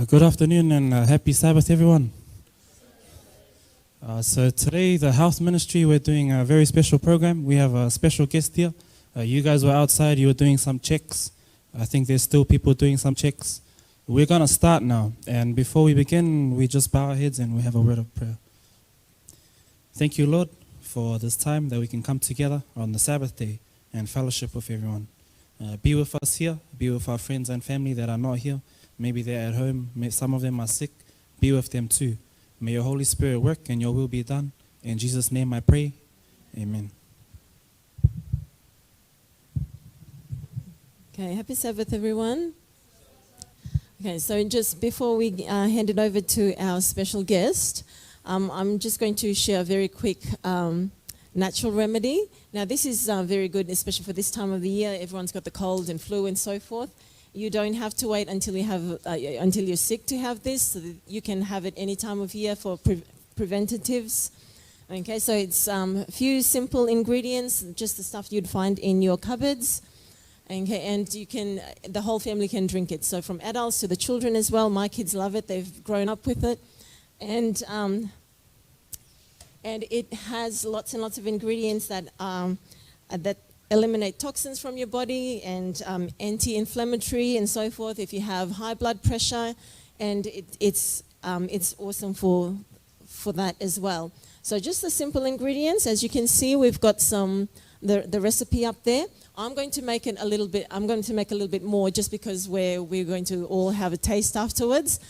Good afternoon and happy Sabbath, everyone. So today, the Health Ministry, we're doing a very special program. We have a special guest here. You guys were outside, you were doing some checks. I think there's still people doing some checks. We're going to start now. And before we begin, we just bow our heads and we have a word of prayer. Thank you, Lord, for this time that we can come together on the Sabbath day and fellowship with everyone. Be with us here. Be with our friends and family that are not here. Maybe they're at home. Some of them are sick. Be with them too. May your Holy Spirit work and your will be done. In Jesus' name I pray. Amen. Okay, happy Sabbath, everyone. Okay, so just before we hand it over to our special guest, I'm just going to share a very quick natural remedy. Now, this is very good, especially for this time of the year. Everyone's got the cold and flu and so forth. You don't have to wait until until you're sick to have this. So that you can have it any time of year for preventatives. Okay, so it's a few simple ingredients, just the stuff you'd find in your cupboards. Okay, and the whole family can drink it. So from adults to the children as well. My kids love it. They've grown up with it. And it has lots and lots of ingredients that eliminate toxins from your body and anti-inflammatory and so forth if you have high blood pressure, and it's awesome for that as well. So just the simple ingredients. As you can see, we've got the recipe up there. I'm going to make a little bit more just because we're going to all have a taste afterwards.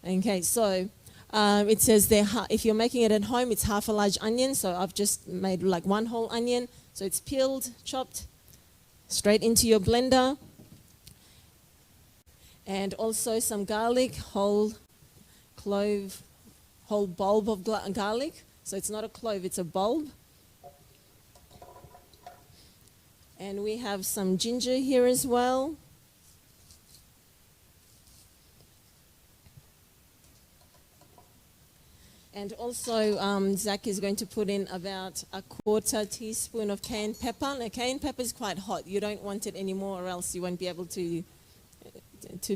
Okay, so it says there, if you're making it at home, it's half a large onion. So I've just made like one whole onion. So it's peeled, chopped, straight into your blender. And also some garlic, whole clove, whole bulb of garlic. So it's not a clove, it's a bulb. And we have some ginger here as well. And also, Zach is going to put in about a quarter teaspoon of cayenne pepper. Now, cayenne pepper is quite hot. You don't want it anymore, or else you won't be able to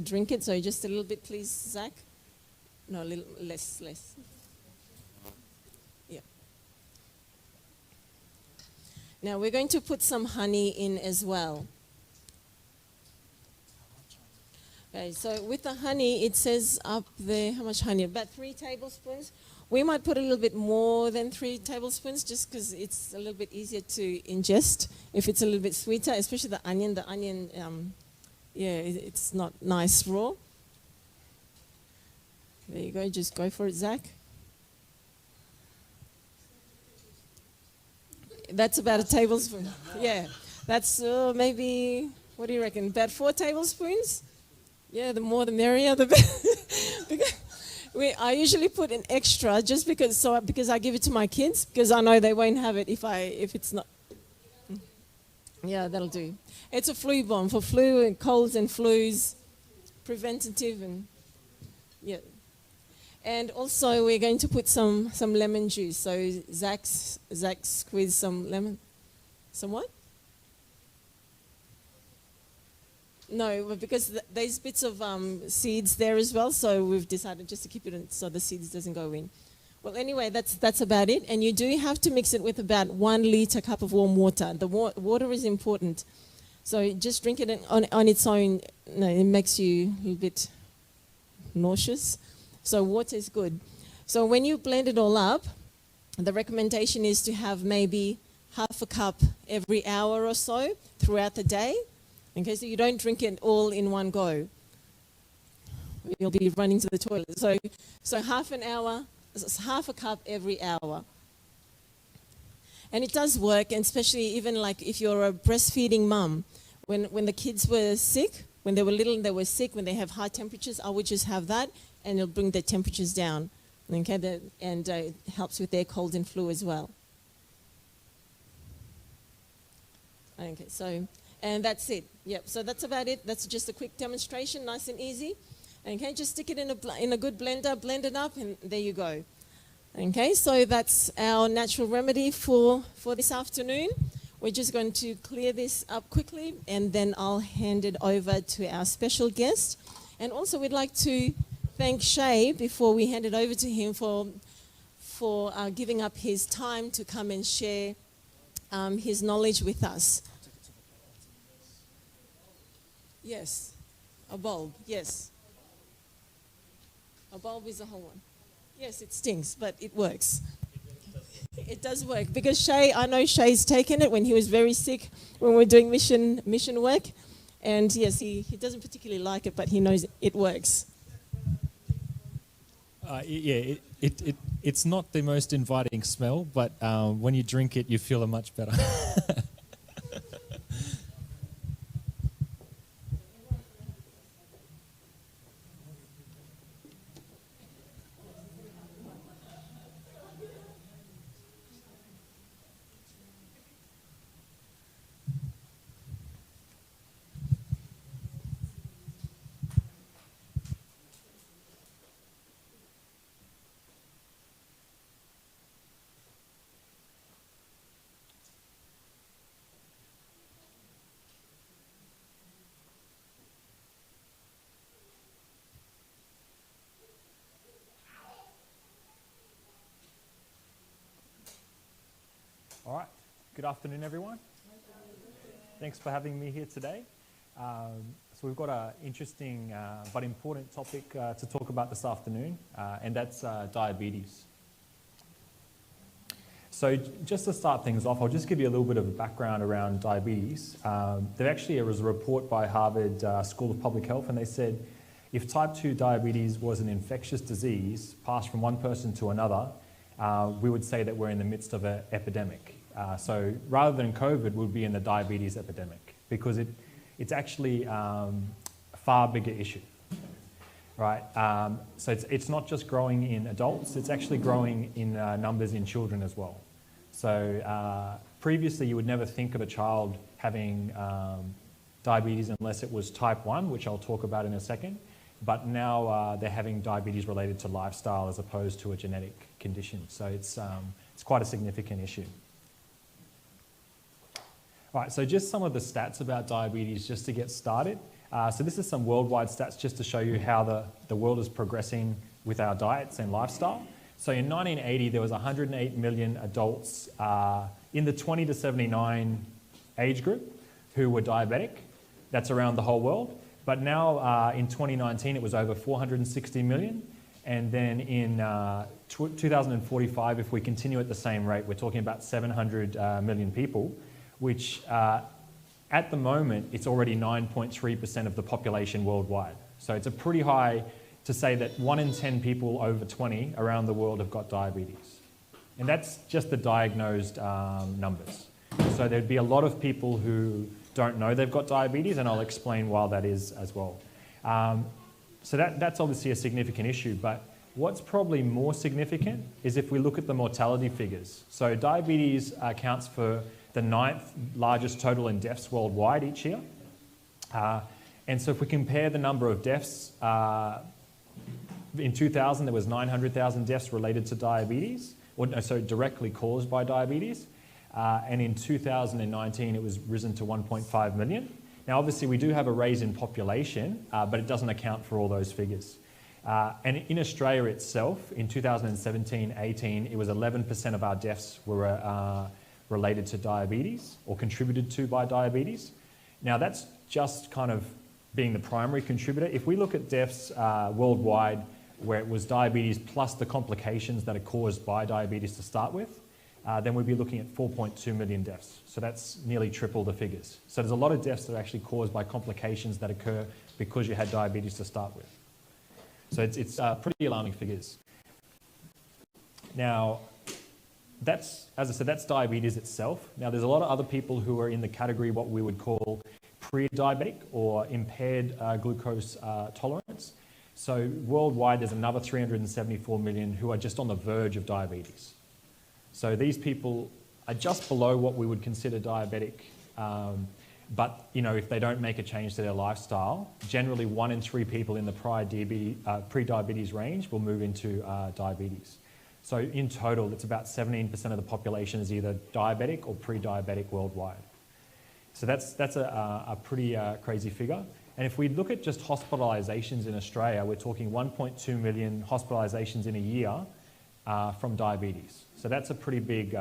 drink it. So just a little bit, please, Zach. No, a little less. Yeah. Now, we're going to put some honey in as well. Okay, so with the honey, it says up there, how much honey? About 3 tablespoons. We might put a little bit more than 3 tablespoons just because it's a little bit easier to ingest if it's a little bit sweeter, especially the onion. The onion, it's not nice raw. There you go. Just go for it, Zach. That's about a tablespoon. Yeah, that's maybe, what do you reckon, about 4 tablespoons? Yeah, the more the merrier, the better. I usually put an extra just because I give it to my kids, because I know they won't have it if it's not. Yeah, that'll do. It's a flu bomb for flu and colds and flus, preventative, and yeah. And also we're going to put some lemon juice. So Zach squeezed some lemon. Some what? No, because there's bits of seeds there as well, so we've decided just to keep it in so the seeds doesn't go in. Well, anyway, that's about it. And you do have to mix it with about 1 liter cup of warm water. The water is important. So just drink it on its own. No, it makes you a little bit nauseous. So water is good. So when you blend it all up, the recommendation is to have maybe half a cup every hour or so throughout the day. Okay, so you don't drink it all in one go. You'll be running to the toilet. So half an hour, half a cup every hour. And it does work, and especially even like if you're a breastfeeding mum, when the kids were sick, when they were little and they were sick, when they have high temperatures, I would just have that, and it'll bring their temperatures down. Okay, and it helps with their cold and flu as well. Okay, so. And that's it. Yep. So that's about it. That's just a quick demonstration, nice and easy. Okay. Just stick it in a good blender, blend it up, and there you go. Okay. So that's our natural remedy for this afternoon. We're just going to clear this up quickly, and then I'll hand it over to our special guest. And also, we'd like to thank Shae before we hand it over to him for giving up his time to come and share his knowledge with us. Yes, a bulb, yes. A bulb is a whole one. Yes, it stinks, but it works. It does work because Shae, I know Shae's taken it when he was very sick when we were doing mission work. And yes, he doesn't particularly like it, but he knows it works. Yeah, it's not the most inviting smell, but when you drink it, you feel much better. All right. Good afternoon, everyone. Thanks for having me here today. So we've got an interesting but important topic to talk about this afternoon, and that's diabetes. So just to start things off, I'll just give you a little bit of a background around diabetes. There was a report by Harvard School of Public Health, and they said if type 2 diabetes was an infectious disease passed from one person to another, we would say that we're in the midst of an epidemic. So rather than COVID, we'd be in the diabetes epidemic because it's actually a far bigger issue, right? So it's not just growing in adults, it's actually growing in numbers in children as well. So previously you would never think of a child having diabetes unless it was type 1, which I'll talk about in a second. But now they're having diabetes related to lifestyle as opposed to a genetic condition. So it's quite a significant issue. All right, so just some of the stats about diabetes just to get started. So this is some worldwide stats just to show you how the world is progressing with our diets and lifestyle. So in 1980, there was 108 million adults in the 20 to 79 age group who were diabetic. That's around the whole world. But now in 2019, it was over 460 million. And then in 2045, if we continue at the same rate, we're talking about 700 million people, which at the moment, it's already 9.3% of the population worldwide. So it's a pretty high to say that 1 in 10 people over 20 around the world have got diabetes. And that's just the diagnosed numbers. So there'd be a lot of people who don't know they've got diabetes, and I'll explain why that is as well. So that's obviously a significant issue, but what's probably more significant is if we look at the mortality figures. So diabetes accounts for the 9th largest total in deaths worldwide each year. And so if we compare the number of deaths, in 2000 there was 900,000 deaths related to diabetes, so directly caused by diabetes. And in 2019 it was risen to 1.5 million. Now obviously we do have a raise in population, but it doesn't account for all those figures. And in Australia itself, in 2017-18, it was 11% of our deaths were related to diabetes or contributed to by diabetes. Now that's just kind of being the primary contributor. If we look at deaths worldwide where it was diabetes plus the complications that are caused by diabetes to start with, then we'd be looking at 4.2 million deaths. So that's nearly triple the figures. So there's a lot of deaths that are actually caused by complications that occur because you had diabetes to start with. So it's pretty alarming figures. Now, as I said, that's diabetes itself. Now, there's a lot of other people who are in the category what we would call pre-diabetic or impaired glucose tolerance. So worldwide, there's another 374 million who are just on the verge of diabetes. So these people are just below what we would consider diabetic, but if they don't make a change to their lifestyle, generally 1 in 3 people in the pre-diabetes range will move into diabetes. So in total, it's about 17% of the population is either diabetic or pre-diabetic worldwide. So that's a pretty crazy figure. And if we look at just hospitalizations in Australia, we're talking 1.2 million hospitalizations in a year from diabetes. So that's a pretty big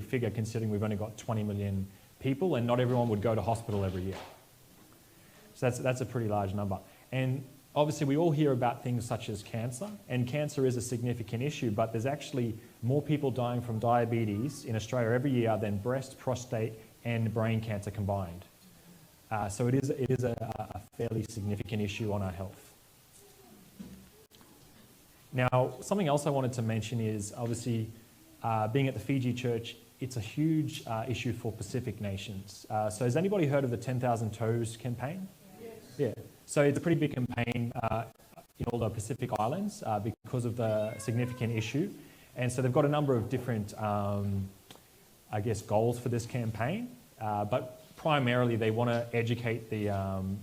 figure considering we've only got 20 million people and not everyone would go to hospital every year. So that's a pretty large number. And obviously we all hear about things such as cancer, and cancer is a significant issue, but there's actually more people dying from diabetes in Australia every year than breast, prostate, and brain cancer combined. So it is a fairly significant issue on our health. Now, something else I wanted to mention is obviously being at the Fiji church, it's a huge issue for Pacific nations. So has anybody heard of the 10,000 Toes campaign? Yes. Yeah. So it's a pretty big campaign in all the Pacific Islands because of the significant issue. And so they've got a number of different, I guess, goals for this campaign. But primarily they want to educate the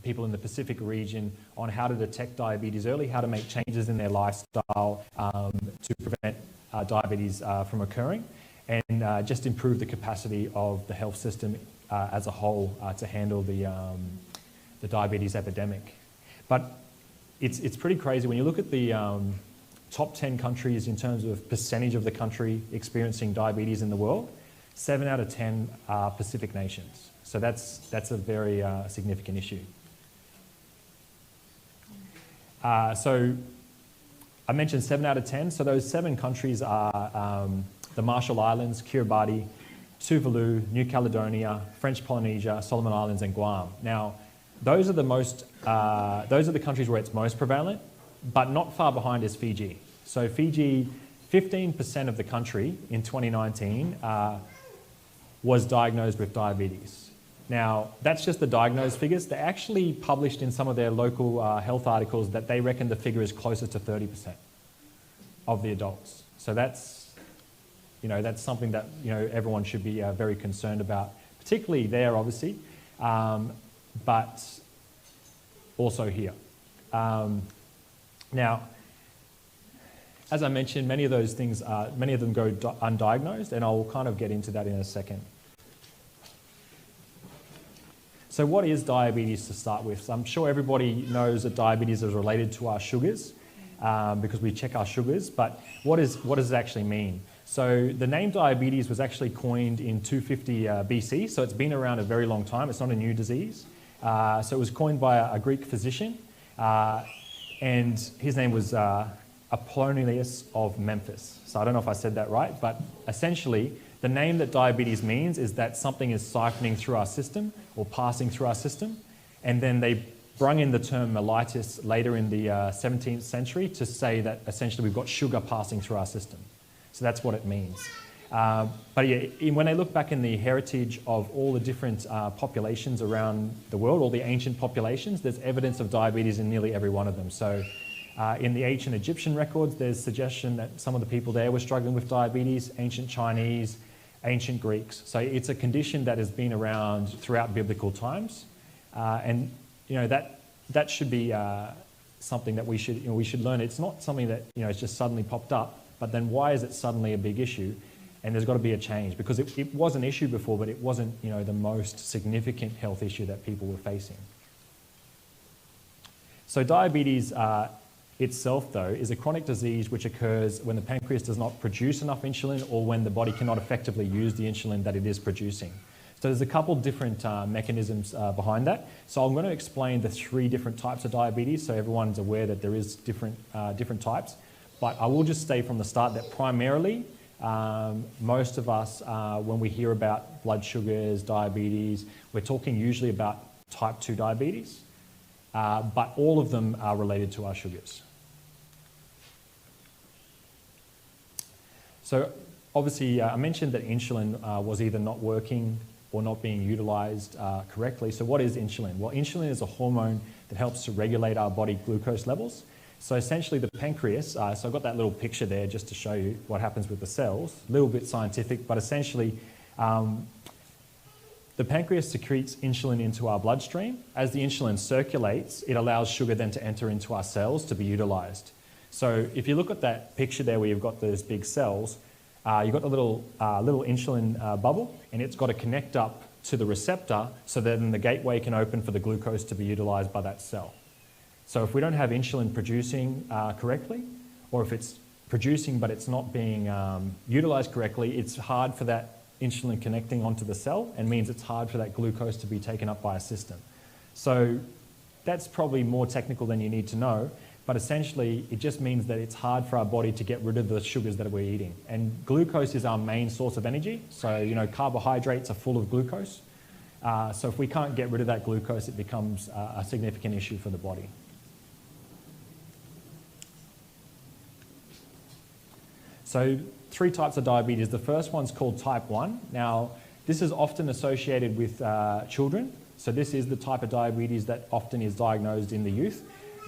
people in the Pacific region on how to detect diabetes early, how to make changes in their lifestyle to prevent diabetes from occurring, and just improve the capacity of the health system as a whole to handle the diabetes epidemic. But it's pretty crazy when you look at the top 10 countries in terms of percentage of the country experiencing diabetes in the world. 7 out of 10 are Pacific nations. So that's a very significant issue. So I mentioned 7 out of 10. So those 7 countries are the Marshall Islands, Kiribati, Tuvalu, New Caledonia, French Polynesia, Solomon Islands, and Guam. Now, those are the countries where it's most prevalent, but not far behind is Fiji. So Fiji, 15% of the country in 2019 was diagnosed with diabetes. Now, that's just the diagnosed figures. They actually published in some of their local health articles that they reckon the figure is closer to 30% of the adults. So that's something that everyone should be very concerned about, particularly there, obviously, but also here. Now, as I mentioned, many of those things, many of them go undiagnosed, and I'll kind of get into that in a second. So what is diabetes to start with? So I'm sure everybody knows that diabetes is related to our sugars because we check our sugars, but what does it actually mean? So the name diabetes was actually coined in 250 BC, so it's been around a very long time. It's not a new disease. So it was coined by a Greek physician, and his name was Apollonius of Memphis. So I don't know if I said that right, but essentially the name that diabetes means is that something is siphoning through our system or passing through our system. And then they brung in the term mellitus later in the 17th century to say that essentially we've got sugar passing through our system. So that's what it means. But yeah, when they look back in the heritage of all the different populations around the world, all the ancient populations, there's evidence of diabetes in nearly every one of them. So in the ancient Egyptian records, there's suggestion that some of the people there were struggling with diabetes, ancient Chinese, ancient Greeks. So it's a condition that has been around throughout biblical times. And that should be something that we should learn. It's not something that it's just suddenly popped up, but then why is it suddenly a big issue? And there's got to be a change because it was an issue before, but it wasn't the most significant health issue that people were facing. So diabetes itself, though, is a chronic disease which occurs when the pancreas does not produce enough insulin or when the body cannot effectively use the insulin that it is producing. So there's a couple different mechanisms behind that. So I'm going to explain the 3 different types of diabetes so everyone's aware that there is different types. But I will just say from the start that primarily most of us, when we hear about blood sugars, diabetes, we're talking usually about type 2 diabetes, but all of them are related to our sugars. So obviously I mentioned that insulin was either not working or not being utilized correctly. So what is insulin? Well, insulin is a hormone that helps to regulate our body glucose levels. So essentially the pancreas, so I've got that little picture there just to show you what happens with the cells, a little bit scientific, but essentially the pancreas secretes insulin into our bloodstream. As the insulin circulates, it allows sugar then to enter into our cells to be utilized. So if you look at that picture there where you've got those big cells, you've got the little insulin bubble, and it's got to connect up to the receptor so that then the gateway can open for the glucose to be utilized by that cell. So if we don't have insulin producing correctly, or if it's producing but it's not being utilized correctly, it's hard for that insulin connecting onto the cell and means it's hard for that glucose to be taken up by a system. So that's probably more technical than you need to know, but essentially it just means that it's hard for our body to get rid of the sugars that we're eating. And glucose is our main source of energy. So, you know, carbohydrates are full of glucose. So if we can't get rid of that glucose, it becomes a significant issue for the body. So 3 types of diabetes. The first one's called type 1. Now, this is often associated with children. So this is the type of diabetes that often is diagnosed in the youth.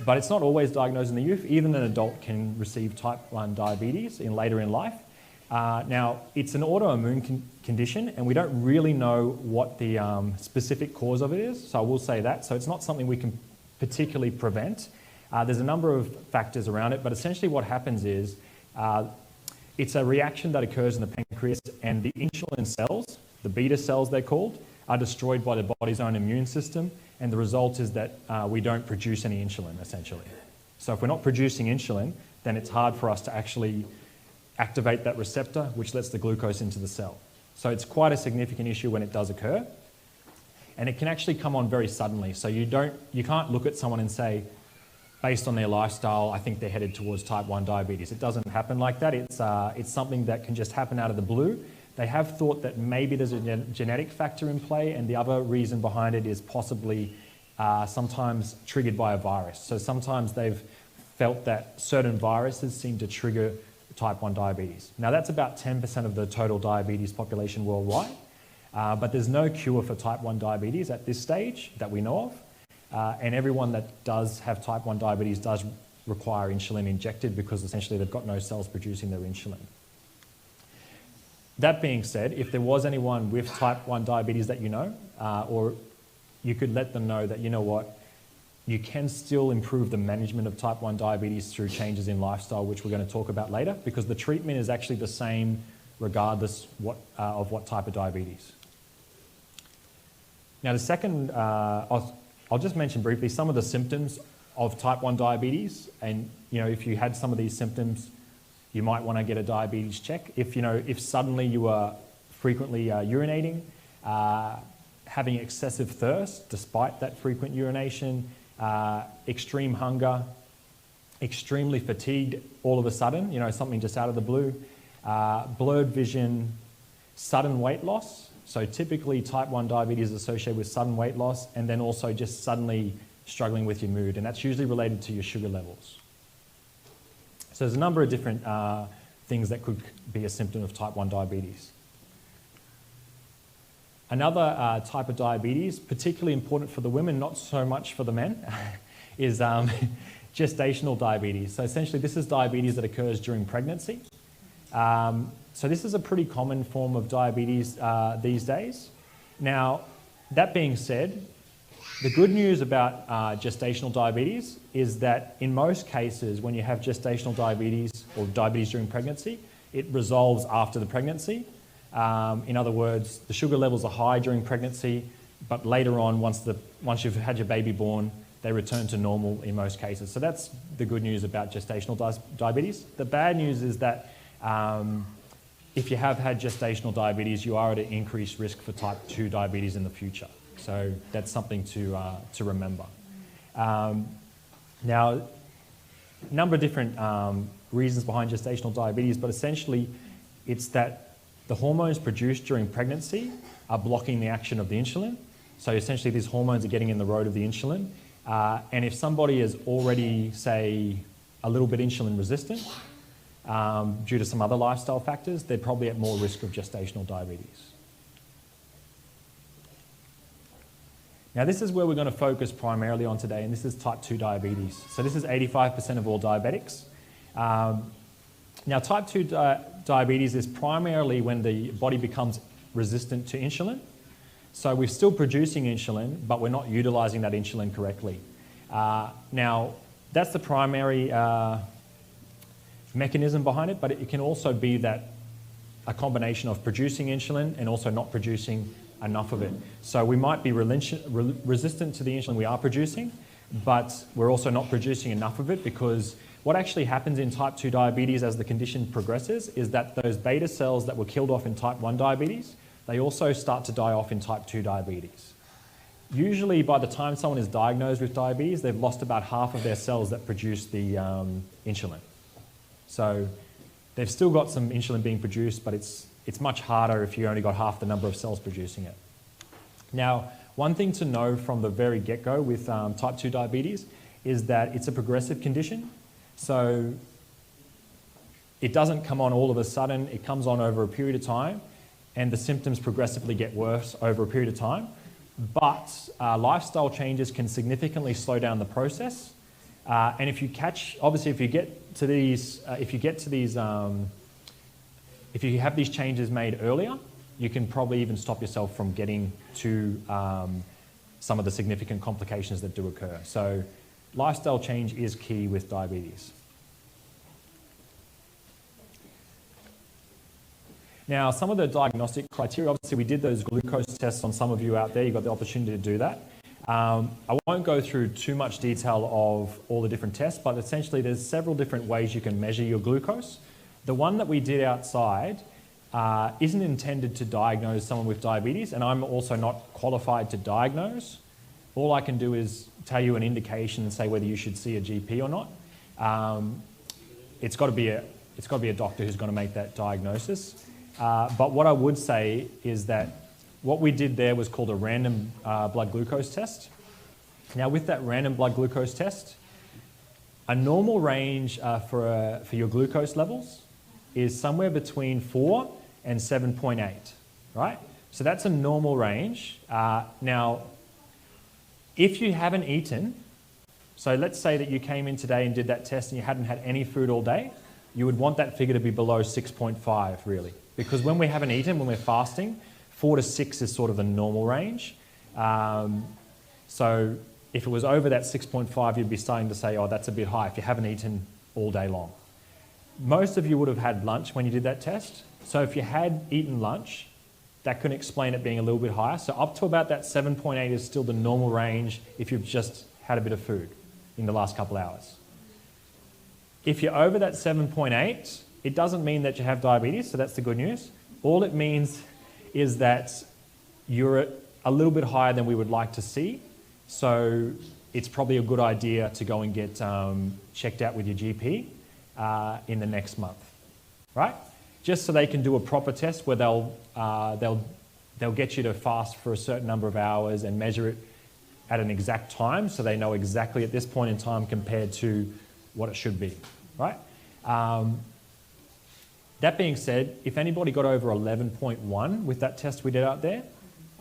But it's not always diagnosed in the youth. Even an adult can receive type 1 diabetes later in life. Now, it's an autoimmune condition, and we don't really know what the specific cause of it is. So I will say that. So it's not something we can particularly prevent. There's a number of factors around it, but essentially what happens is it's a reaction that occurs in the pancreas, and the insulin cells, the beta cells they're called, are destroyed by the body's own immune system, and the result is that we don't produce any insulin, essentially. So if we're not producing insulin, then it's hard for us to actually activate that receptor, which lets the glucose into the cell. So it's quite a significant issue when it does occur, and it can actually come on very suddenly. So you can't look at someone and say, based on their lifestyle, I think they're headed towards type 1 diabetes. It doesn't happen like that. It's something that can just happen out of the blue. They have thought that maybe there's a genetic factor in play, and the other reason behind it is possibly sometimes triggered by a virus. So sometimes they've felt that certain viruses seem to trigger type 1 diabetes. Now that's about 10% of the total diabetes population worldwide, but there's no cure for type 1 diabetes at this stage that we know of. And everyone that does have type 1 diabetes does require insulin injected because essentially they've got no cells producing their insulin. That being said, if there was anyone with type 1 diabetes that you know, or you could let them know that, you know what, you can still improve the management of type 1 diabetes through changes in lifestyle, which we're going to talk about later, because the treatment is actually the same regardless of what type of diabetes. Now the second, I'll just mention briefly some of the symptoms of type 1 diabetes, and you know, if you had some of these symptoms, you might want to get a diabetes check. If suddenly you are frequently urinating, having excessive thirst despite that frequent urination, extreme hunger, extremely fatigued all of a sudden, you know, something just out of the blue, blurred vision, sudden weight loss. So typically type 1 diabetes is associated with sudden weight loss, and then also just suddenly struggling with your mood, and that's usually related to your sugar levels. So there's a number of different things that could be a symptom of type 1 diabetes. Another type of diabetes, particularly important for the women, not so much for the men, is gestational diabetes. So essentially this is diabetes that occurs during pregnancy. So this is a pretty common form of diabetes these days. Now, that being said, the good news about gestational diabetes is that in most cases, when you have gestational diabetes or diabetes during pregnancy, it resolves after the pregnancy. In other words, the sugar levels are high during pregnancy, but later on, once you've had your baby born, they return to normal in most cases. So that's the good news about gestational diabetes. The bad news is that if you have had gestational diabetes, you are at an increased risk for type 2 diabetes in the future. So that's something to remember. Now, a number of different reasons behind gestational diabetes, but essentially it's that the hormones produced during pregnancy are blocking the action of the insulin. So essentially these hormones are getting in the road of the insulin. And if somebody is already, say, a little bit insulin resistant, due to some other lifestyle factors, they're probably at more risk of gestational diabetes. Now this is where we're going to focus primarily on today, and this is type 2 diabetes. So this is 85% of all diabetics. Now type 2 diabetes is primarily when the body becomes resistant to insulin. So we're still producing insulin, but we're not utilizing that insulin correctly. Now that's the primary mechanism behind it, but it can also be that a combination of producing insulin and also not producing enough of it. So we might be resistant to the insulin we are producing, but we're also not producing enough of it, because what actually happens in type 2 diabetes as the condition progresses is that those beta cells that were killed off in type 1 diabetes, they also start to die off in type 2 diabetes. Usually by the time someone is diagnosed with diabetes, they've lost about half of their cells that produce the insulin. So they've still got some insulin being produced, but it's much harder if you only got half the number of cells producing it. Now, one thing to know from the very get-go with type 2 diabetes is that it's a progressive condition. So it doesn't come on all of a sudden, it comes on over a period of time, and the symptoms progressively get worse over a period of time. But lifestyle changes can significantly slow down the process. And if you have these changes made earlier, you can probably even stop yourself from getting to some of the significant complications that do occur. So lifestyle change is key with diabetes. Now, some of the diagnostic criteria, obviously we did those glucose tests on some of you out there, you got the opportunity to do that. I won't go through too much detail of all the different tests, but essentially there's several different ways you can measure your glucose. The one that we did outside isn't intended to diagnose someone with diabetes, and I'm also not qualified to diagnose. All I can do is tell you an indication and say whether you should see a GP or not. It's got to be a doctor who's going to make that diagnosis. But what I would say is that what we did there was called a random blood glucose test. Now, with that random blood glucose test, a normal range for your glucose levels is somewhere between 4 and 7.8, right? So that's a normal range. Now, if you haven't eaten, so let's say that you came in today and did that test and you hadn't had any food all day, you would want that figure to be below 6.5, really. Because when we haven't eaten, when we're fasting, 4 to 6 is sort of the normal range. So if it was over that 6.5, you'd be starting to say, oh, that's a bit high if you haven't eaten all day long. Most of you would have had lunch when you did that test. So if you had eaten lunch, that could explain it being a little bit higher. So up to about that 7.8 is still the normal range if you've just had a bit of food in the last couple hours. If you're over that 7.8, it doesn't mean that you have diabetes, so that's the good news. All it means is that you're a little bit higher than we would like to see, so it's probably a good idea to go and get checked out with your GP in the next month, right? Just so they can do a proper test where they'll get you to fast for a certain number of hours and measure it at an exact time, so they know exactly at this point in time compared to what it should be, right? That being said, if anybody got over 11.1 with that test we did out there,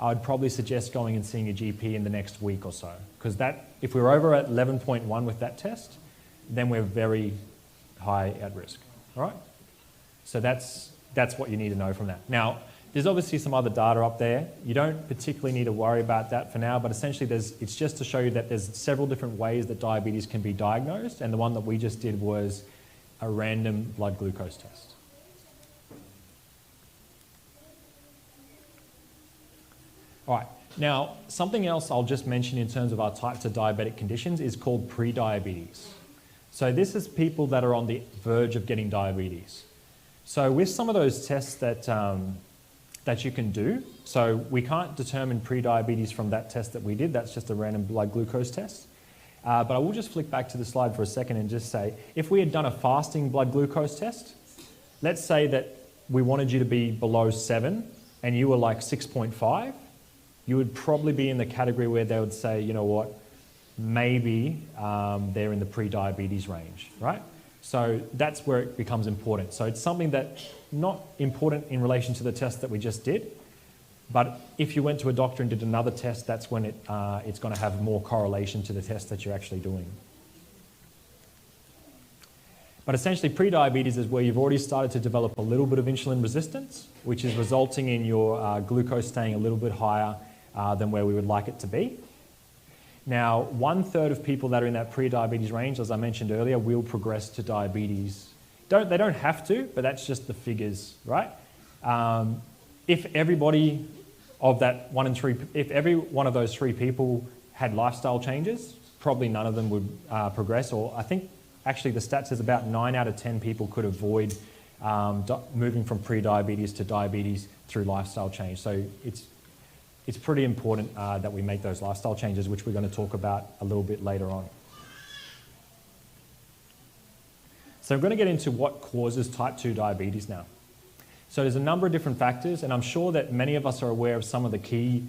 I would probably suggest going and seeing a GP in the next week or so. Because if we're over at 11.1 with that test, then we're very high at risk, all right? So that's what you need to know from that. Now, there's obviously some other data up there. You don't particularly need to worry about that for now, but essentially it's just to show you that there's several different ways that diabetes can be diagnosed, and the one that we just did was a random blood glucose test. All right, now something else I'll just mention in terms of our types of diabetic conditions is called prediabetes. So this is people that are on the verge of getting diabetes. So with some of those tests that you can do, so we can't determine prediabetes from that test that we did, that's just a random blood glucose test. But I will just flick back to the slide for a second and just say, if we had done a fasting blood glucose test, let's say that we wanted you to be below 7 and you were like 6.5, you would probably be in the category where they would say, you know what, maybe they're in the pre-diabetes range, right? So that's where it becomes important. So it's something that's not important in relation to the test that we just did, but if you went to a doctor and did another test, that's when it's going to have more correlation to the test that you're actually doing. But essentially, pre-diabetes is where you've already started to develop a little bit of insulin resistance, which is resulting in your glucose staying a little bit higher than where we would like it to be. Now, 1/3 of people that are in that pre-diabetes range, as I mentioned earlier, will progress to diabetes. They don't have to, but that's just the figures, right? If everybody of that 1 in 3, if every one of those 3 people had lifestyle changes, probably none of them would progress. Or I think actually the stats is about 9 out of 10 people could avoid moving from pre-diabetes to diabetes through lifestyle change. So it's pretty important that we make those lifestyle changes, which we're going to talk about a little bit later on. So I'm going to get into what causes type 2 diabetes now. So there's a number of different factors, and I'm sure that many of us are aware of some of the key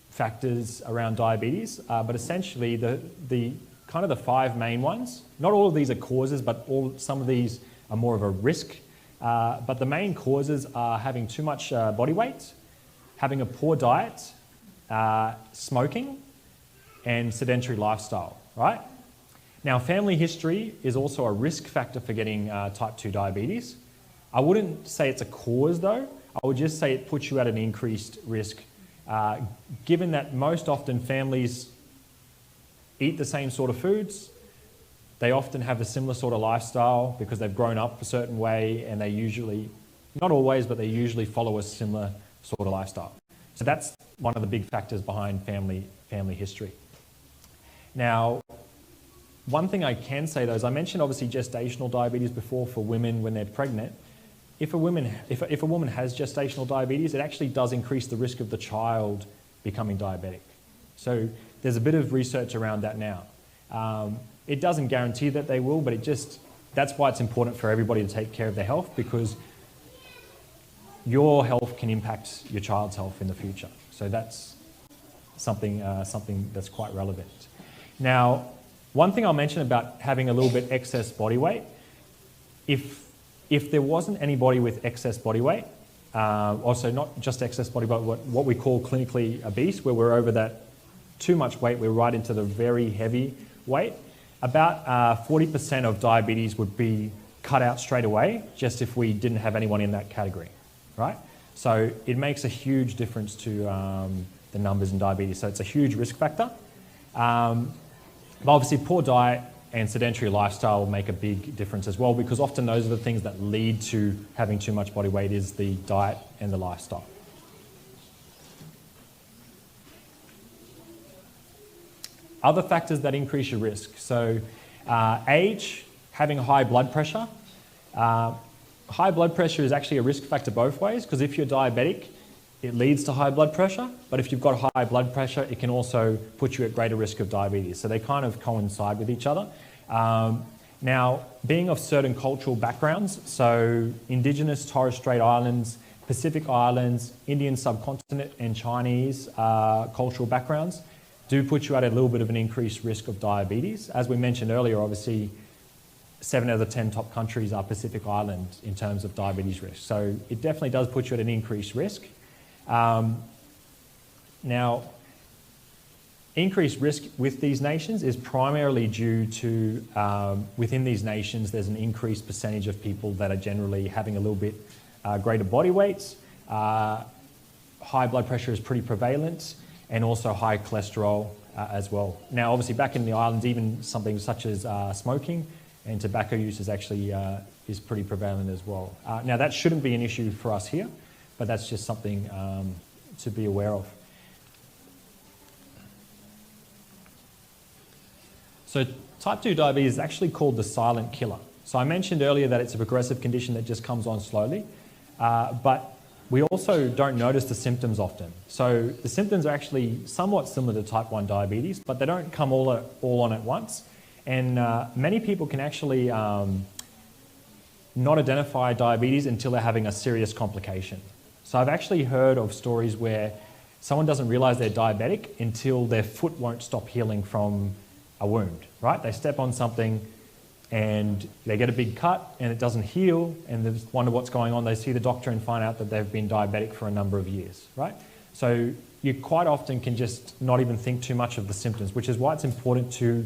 factors around diabetes, but essentially the kind of the 5 main ones. Not all of these are causes, but some of these are more of a risk. But the main causes are having too much body weight, having a poor diet, smoking, and sedentary lifestyle, right? Now, family history is also a risk factor for getting type 2 diabetes. I wouldn't say it's a cause though. I would just say it puts you at an increased risk, given that most often families eat the same sort of foods. They often have a similar sort of lifestyle because they've grown up a certain way, and they usually, not always, but they usually follow a similar sort of lifestyle. So that's one of the big factors behind family history. Now, one thing I can say though is I mentioned obviously gestational diabetes before for women when they're pregnant. If a woman has gestational diabetes, it actually does increase the risk of the child becoming diabetic. So there's a bit of research around that now. It doesn't guarantee that they will, but that's why it's important for everybody to take care of their health, because your health can impact your child's health in the future. So that's something that's quite relevant. Now, one thing I'll mention about having a little bit excess body weight, if there wasn't anybody with excess body weight, also not just excess body weight, but what we call clinically obese, where we're over that too much weight, we're right into the very heavy weight, about 40% of diabetes would be cut out straight away, just if we didn't have anyone in that category, right? So it makes a huge difference to the numbers in diabetes. So it's a huge risk factor. But obviously poor diet and sedentary lifestyle will make a big difference as well, because often those are the things that lead to having too much body weight, is the diet and the lifestyle. Other factors that increase your risk. So age, having high blood pressure. High blood pressure is actually a risk factor both ways, because if you're diabetic, it leads to high blood pressure, but if you've got high blood pressure, it can also put you at greater risk of diabetes. So they kind of coincide with each other. Now, being of certain cultural backgrounds, so Indigenous Torres Strait Islands, Pacific Islands, Indian subcontinent, and Chinese cultural backgrounds do put you at a little bit of an increased risk of diabetes. As we mentioned earlier, obviously, 7 out of the 10 top countries are Pacific Island in terms of diabetes risk. So it definitely does put you at an increased risk. Now, increased risk with these nations is primarily due to, within these nations, there's an increased percentage of people that are generally having a little bit greater body weights. High blood pressure is pretty prevalent, and also high cholesterol as well. Now, obviously, back in the islands, even something such as smoking and tobacco use is actually is pretty prevalent as well. Now, that shouldn't be an issue for us here, but that's just something to be aware of. So type 2 diabetes is actually called the silent killer. So I mentioned earlier that it's a progressive condition that just comes on slowly, but we also don't notice the symptoms often. So the symptoms are actually somewhat similar to type 1 diabetes, but they don't come all on at once. And many people can actually not identify diabetes until they're having a serious complication. So I've actually heard of stories where someone doesn't realize they're diabetic until their foot won't stop healing from a wound, right? They step on something and they get a big cut and it doesn't heal, and they wonder what's going on. They see the doctor and find out that they've been diabetic for a number of years, right? So you quite often can just not even think too much of the symptoms, which is why it's important to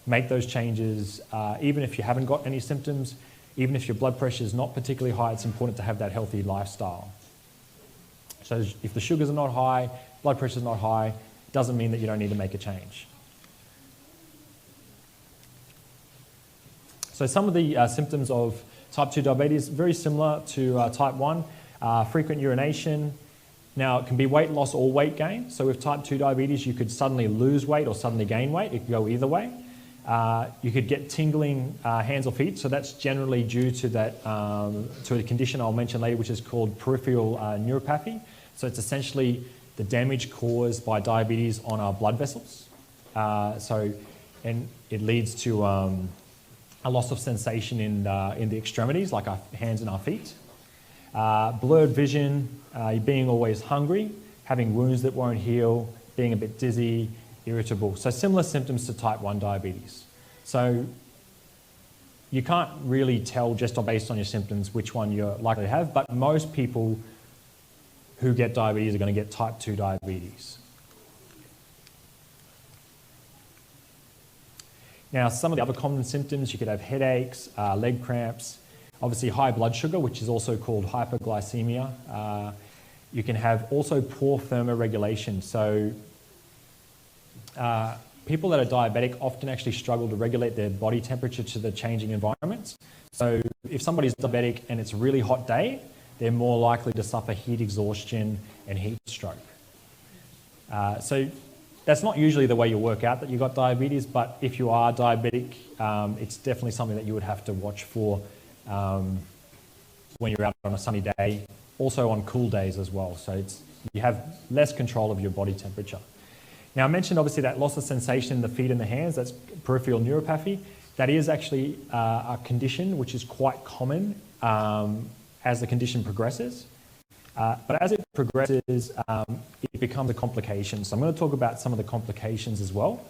make those changes, even if you haven't got any symptoms, even if your blood pressure is not particularly high, it's important to have that healthy lifestyle. So if the sugars are not high, blood pressure is not high, it doesn't mean that you don't need to make a change. So some of the symptoms of type 2 diabetes, very similar to type 1, frequent urination, Now, it can be weight loss or weight gain. So with type 2 diabetes, you could suddenly lose weight or suddenly gain weight. It could go either way. You could get tingling hands or feet. So that's generally due to that to a condition I'll mention later, which is called peripheral neuropathy. So it's essentially the damage caused by diabetes on our blood vessels. And it leads to a loss of sensation in the extremities, like our hands and our feet. Blurred vision, being always hungry, having wounds that won't heal, being a bit dizzy, irritable. So similar symptoms to type 1 diabetes. So you can't really tell just based on your symptoms which one you're likely to have, but most people who get diabetes are going to get type 2 diabetes. Now, some of the other common symptoms, you could have headaches, leg cramps, obviously high blood sugar, which is also called hyperglycemia. You can have also poor thermoregulation. So people that are diabetic often actually struggle to regulate their body temperature to the changing environments. So if somebody's diabetic and it's a really hot day, they're more likely to suffer heat exhaustion and heat stroke. So that's not usually the way you work out that you've got diabetes, but if you are diabetic, it's definitely something that you would have to watch for when you're out on a sunny day, also on cool days as well. So you have less control of your body temperature. Now, I mentioned obviously that loss of sensation in the feet and the hands, that's peripheral neuropathy. That is actually a condition which is quite common as the condition progresses. But as it progresses, it becomes a complication. So I'm going to talk about some of the complications as well.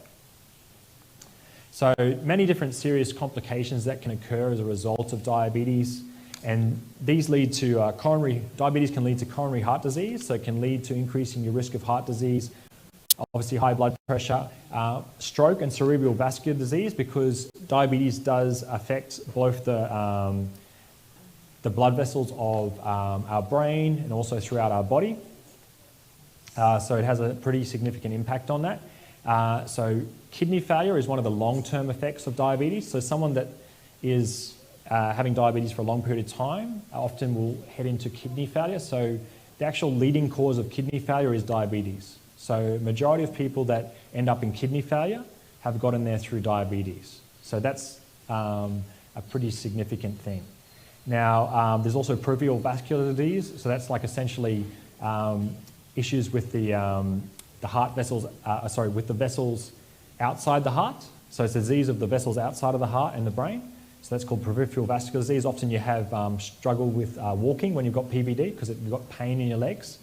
So many different serious complications that can occur as a result of diabetes. And these lead to diabetes can lead to coronary heart disease. So it can lead to increasing your risk of heart disease, obviously high blood pressure, stroke and cerebral vascular disease, because diabetes does affect both the blood vessels of our brain and also throughout our body. So it has a pretty significant impact on that. So kidney failure is one of the long-term effects of diabetes. So someone that is having diabetes for a long period of time often will head into kidney failure. So the actual leading cause of kidney failure is diabetes. So majority of people that end up in kidney failure have gotten there through diabetes. So that's a pretty significant thing. Now, there's also peripheral vascular disease. So that's like essentially issues with the heart vessels, with the vessels outside the heart. So it's a disease of the vessels outside of the heart and the brain. So that's called peripheral vascular disease. Often you have struggle with walking when you've got PVD because you've got pain in your legs.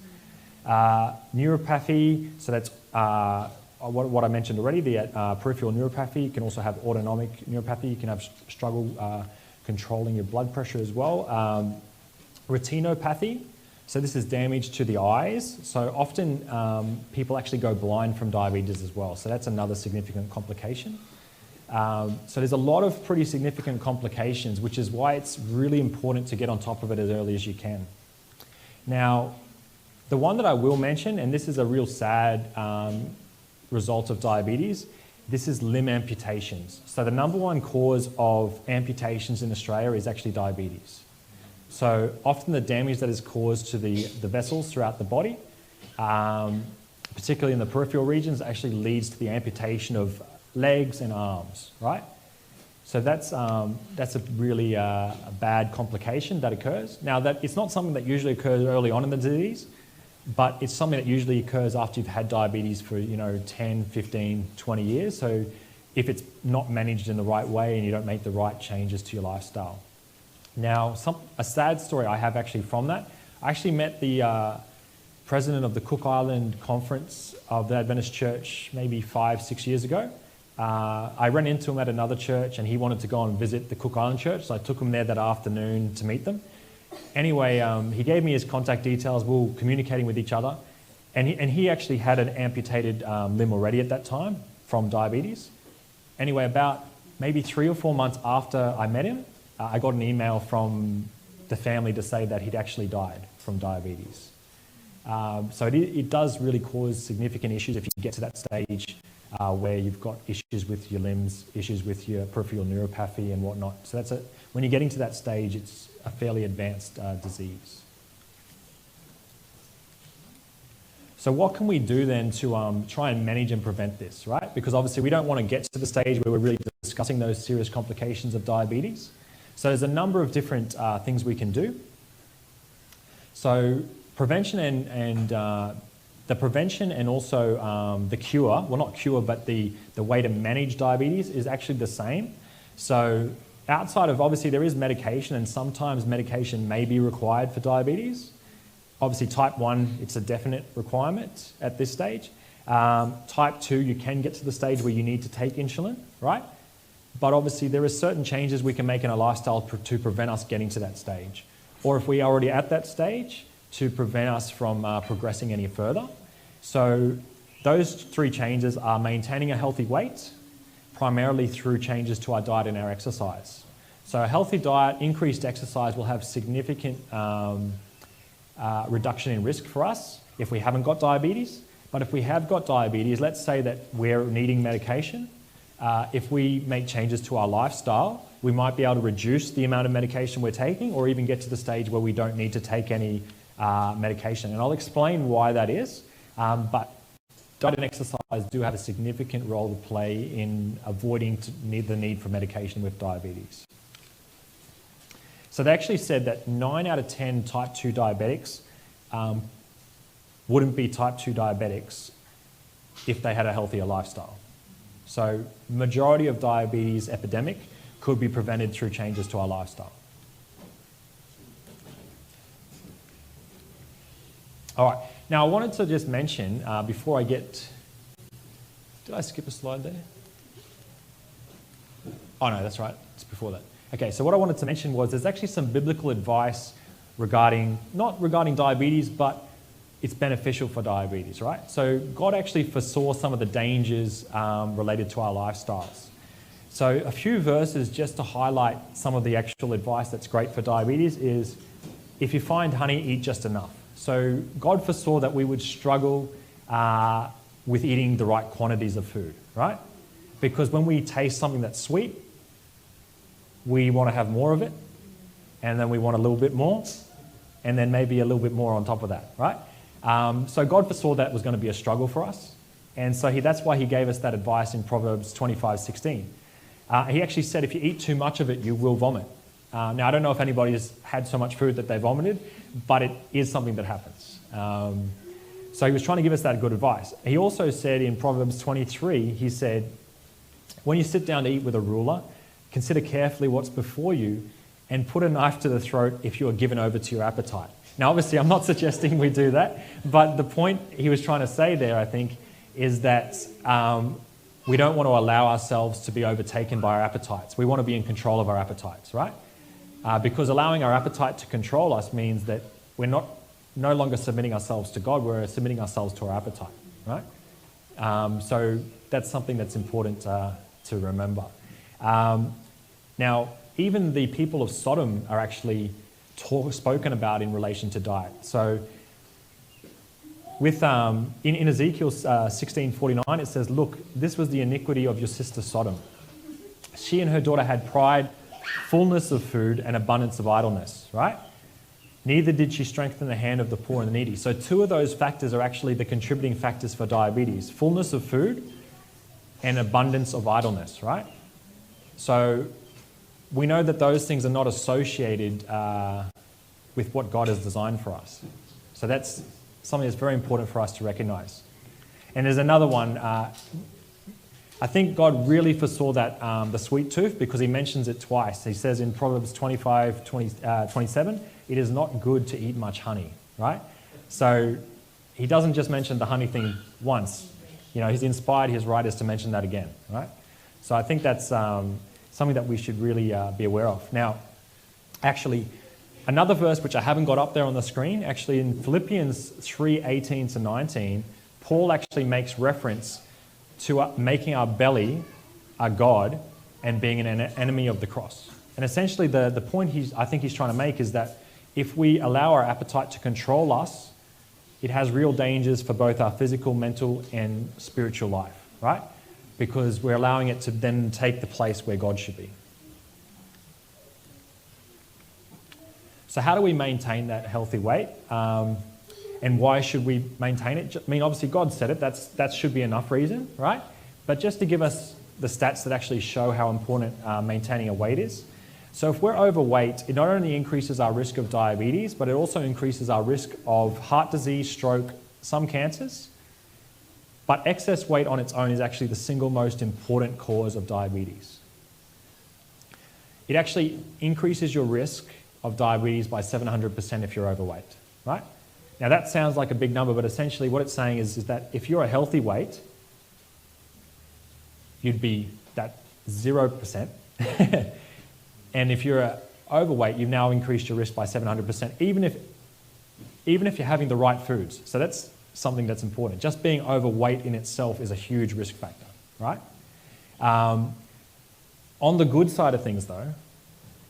Neuropathy, so that's what I mentioned already, the peripheral neuropathy. You can also have autonomic neuropathy. You can have struggle controlling your blood pressure as well. Retinopathy, so this is damage to the eyes. So often people actually go blind from diabetes as well. So that's another significant complication. So there's a lot of pretty significant complications, which is why it's really important to get on top of it as early as you can. Now, the one that I will mention, and this is a real sad result of diabetes, this is limb amputations. So the number one cause of amputations in Australia is actually diabetes. So often the damage that is caused to the vessels throughout the body, particularly in the peripheral regions, actually leads to the amputation of legs and arms, right? So that's a really bad complication that occurs. Now, it's not something that usually occurs early on in the disease, but it's something that usually occurs after you've had diabetes for 10, 15, 20 years. So if it's not managed in the right way and you don't make the right changes to your lifestyle. Now, a sad story I have actually from that, I actually met the president of the Cook Island Conference of the Adventist Church maybe 5-6 years ago. I ran into him at another church and he wanted to go and visit the Cook Island Church, so I took him there that afternoon to meet them. Anyway, he gave me his contact details. We were communicating with each other. And he actually had an amputated limb already at that time from diabetes. Anyway, about maybe 3 or 4 months after I met him, I got an email from the family to say that he'd actually died from diabetes. So it does really cause significant issues if you get to that stage where you've got issues with your limbs, issues with your peripheral neuropathy and whatnot. So when you're getting to that stage, it's a fairly advanced disease. So what can we do then to try and manage and prevent this, right? Because obviously we don't want to get to the stage where we're really discussing those serious complications of diabetes. So there's a number of different things we can do. So prevention and the prevention and also the cure, well not cure, but the way to manage diabetes is actually the same. So outside of, obviously there is medication, and sometimes medication may be required for diabetes. Obviously type 1, it's a definite requirement at this stage. Type 2, you can get to the stage where you need to take insulin, right? But obviously there are certain changes we can make in our lifestyle to prevent us getting to that stage. Or if we are already at that stage, to prevent us from progressing any further. So those 3 changes are maintaining a healthy weight, primarily through changes to our diet and our exercise. So a healthy diet, increased exercise will have significant reduction in risk for us if we haven't got diabetes. But if we have got diabetes, let's say that we're needing medication, if we make changes to our lifestyle, we might be able to reduce the amount of medication we're taking, or even get to the stage where we don't need to take any medication. And I'll explain why that is, but diet and exercise do have a significant role to play in avoiding the need for medication with diabetes. So they actually said that 9 out of 10 type 2 diabetics wouldn't be type 2 diabetics if they had a healthier lifestyle. So majority of diabetes epidemic could be prevented through changes to our lifestyle. All right, now I wanted to just mention before I get, did I skip a slide there? Oh no, that's right, it's before that. Okay, so what I wanted to mention was there's actually some biblical advice regarding, not regarding diabetes, but it's beneficial for diabetes, right? So God actually foresaw some of the dangers related to our lifestyles. So a few verses just to highlight some of the actual advice that's great for diabetes is, if you find honey, eat just enough. So God foresaw that we would struggle with eating the right quantities of food, right? Because when we taste something that's sweet, we want to have more of it, and then we want a little bit more, and then maybe a little bit more on top of that, right? So God foresaw that was going to be a struggle for us, and so that's why he gave us that advice in Proverbs 25:16. He actually said if you eat too much of it, you will vomit. Now, I don't know if anybody's had so much food that they vomited, but it is something that happens. So he was trying to give us that good advice. He also said in Proverbs 23, he said, when you sit down to eat with a ruler, consider carefully what's before you, and put a knife to the throat if you are given over to your appetite. Now, obviously, I'm not suggesting we do that, but the point he was trying to say there, I think, is that we don't want to allow ourselves to be overtaken by our appetites. We want to be in control of our appetites, right? Because allowing our appetite to control us means that we're no longer submitting ourselves to God, we're submitting ourselves to our appetite, right? So that's something that's important to remember. Now, even the people of Sodom are actually spoken about in relation to diet. So with in Ezekiel 16:49, it says, look, this was the iniquity of your sister Sodom. She and her daughter had pride, fullness of food, and abundance of idleness, right? Neither did she strengthen the hand of the poor and the needy. So 2 of those factors are actually the contributing factors for diabetes: fullness of food and abundance of idleness, right? So we know that those things are not associated with what God has designed for us. So that's something that's very important for us to recognize. And there's another one. I think God really foresaw that the sweet tooth, because he mentions it twice. He says in Proverbs 25:27, it is not good to eat much honey, right? So he doesn't just mention the honey thing once. You know, he's inspired his writers to mention that again, right? So I think that's something that we should really be aware of. Now, actually, another verse which I haven't got up there on the screen, actually in Philippians 3:18-19, Paul actually makes reference to making our belly our God and being an enemy of the cross. And essentially the point I think he's trying to make is that if we allow our appetite to control us, it has real dangers for both our physical, mental, and spiritual life, right? Because we're allowing it to then take the place where God should be. So how do we maintain that healthy weight? And why should we maintain it? I mean, obviously God said it, that should be enough reason, right? But just to give us the stats that actually show how important maintaining a weight is. So if we're overweight, it not only increases our risk of diabetes, but it also increases our risk of heart disease, stroke, some cancers. But excess weight on its own is actually the single most important cause of diabetes. It actually increases your risk of diabetes by 700% if you're overweight, right? Now that sounds like a big number, but essentially what it's saying is that if you're a healthy weight, you'd be that 0%. And if you're overweight, you've now increased your risk by 700%, even if you're having the right foods. So that's something that's important. Just being overweight in itself is a huge risk factor, right? On the good side of things though,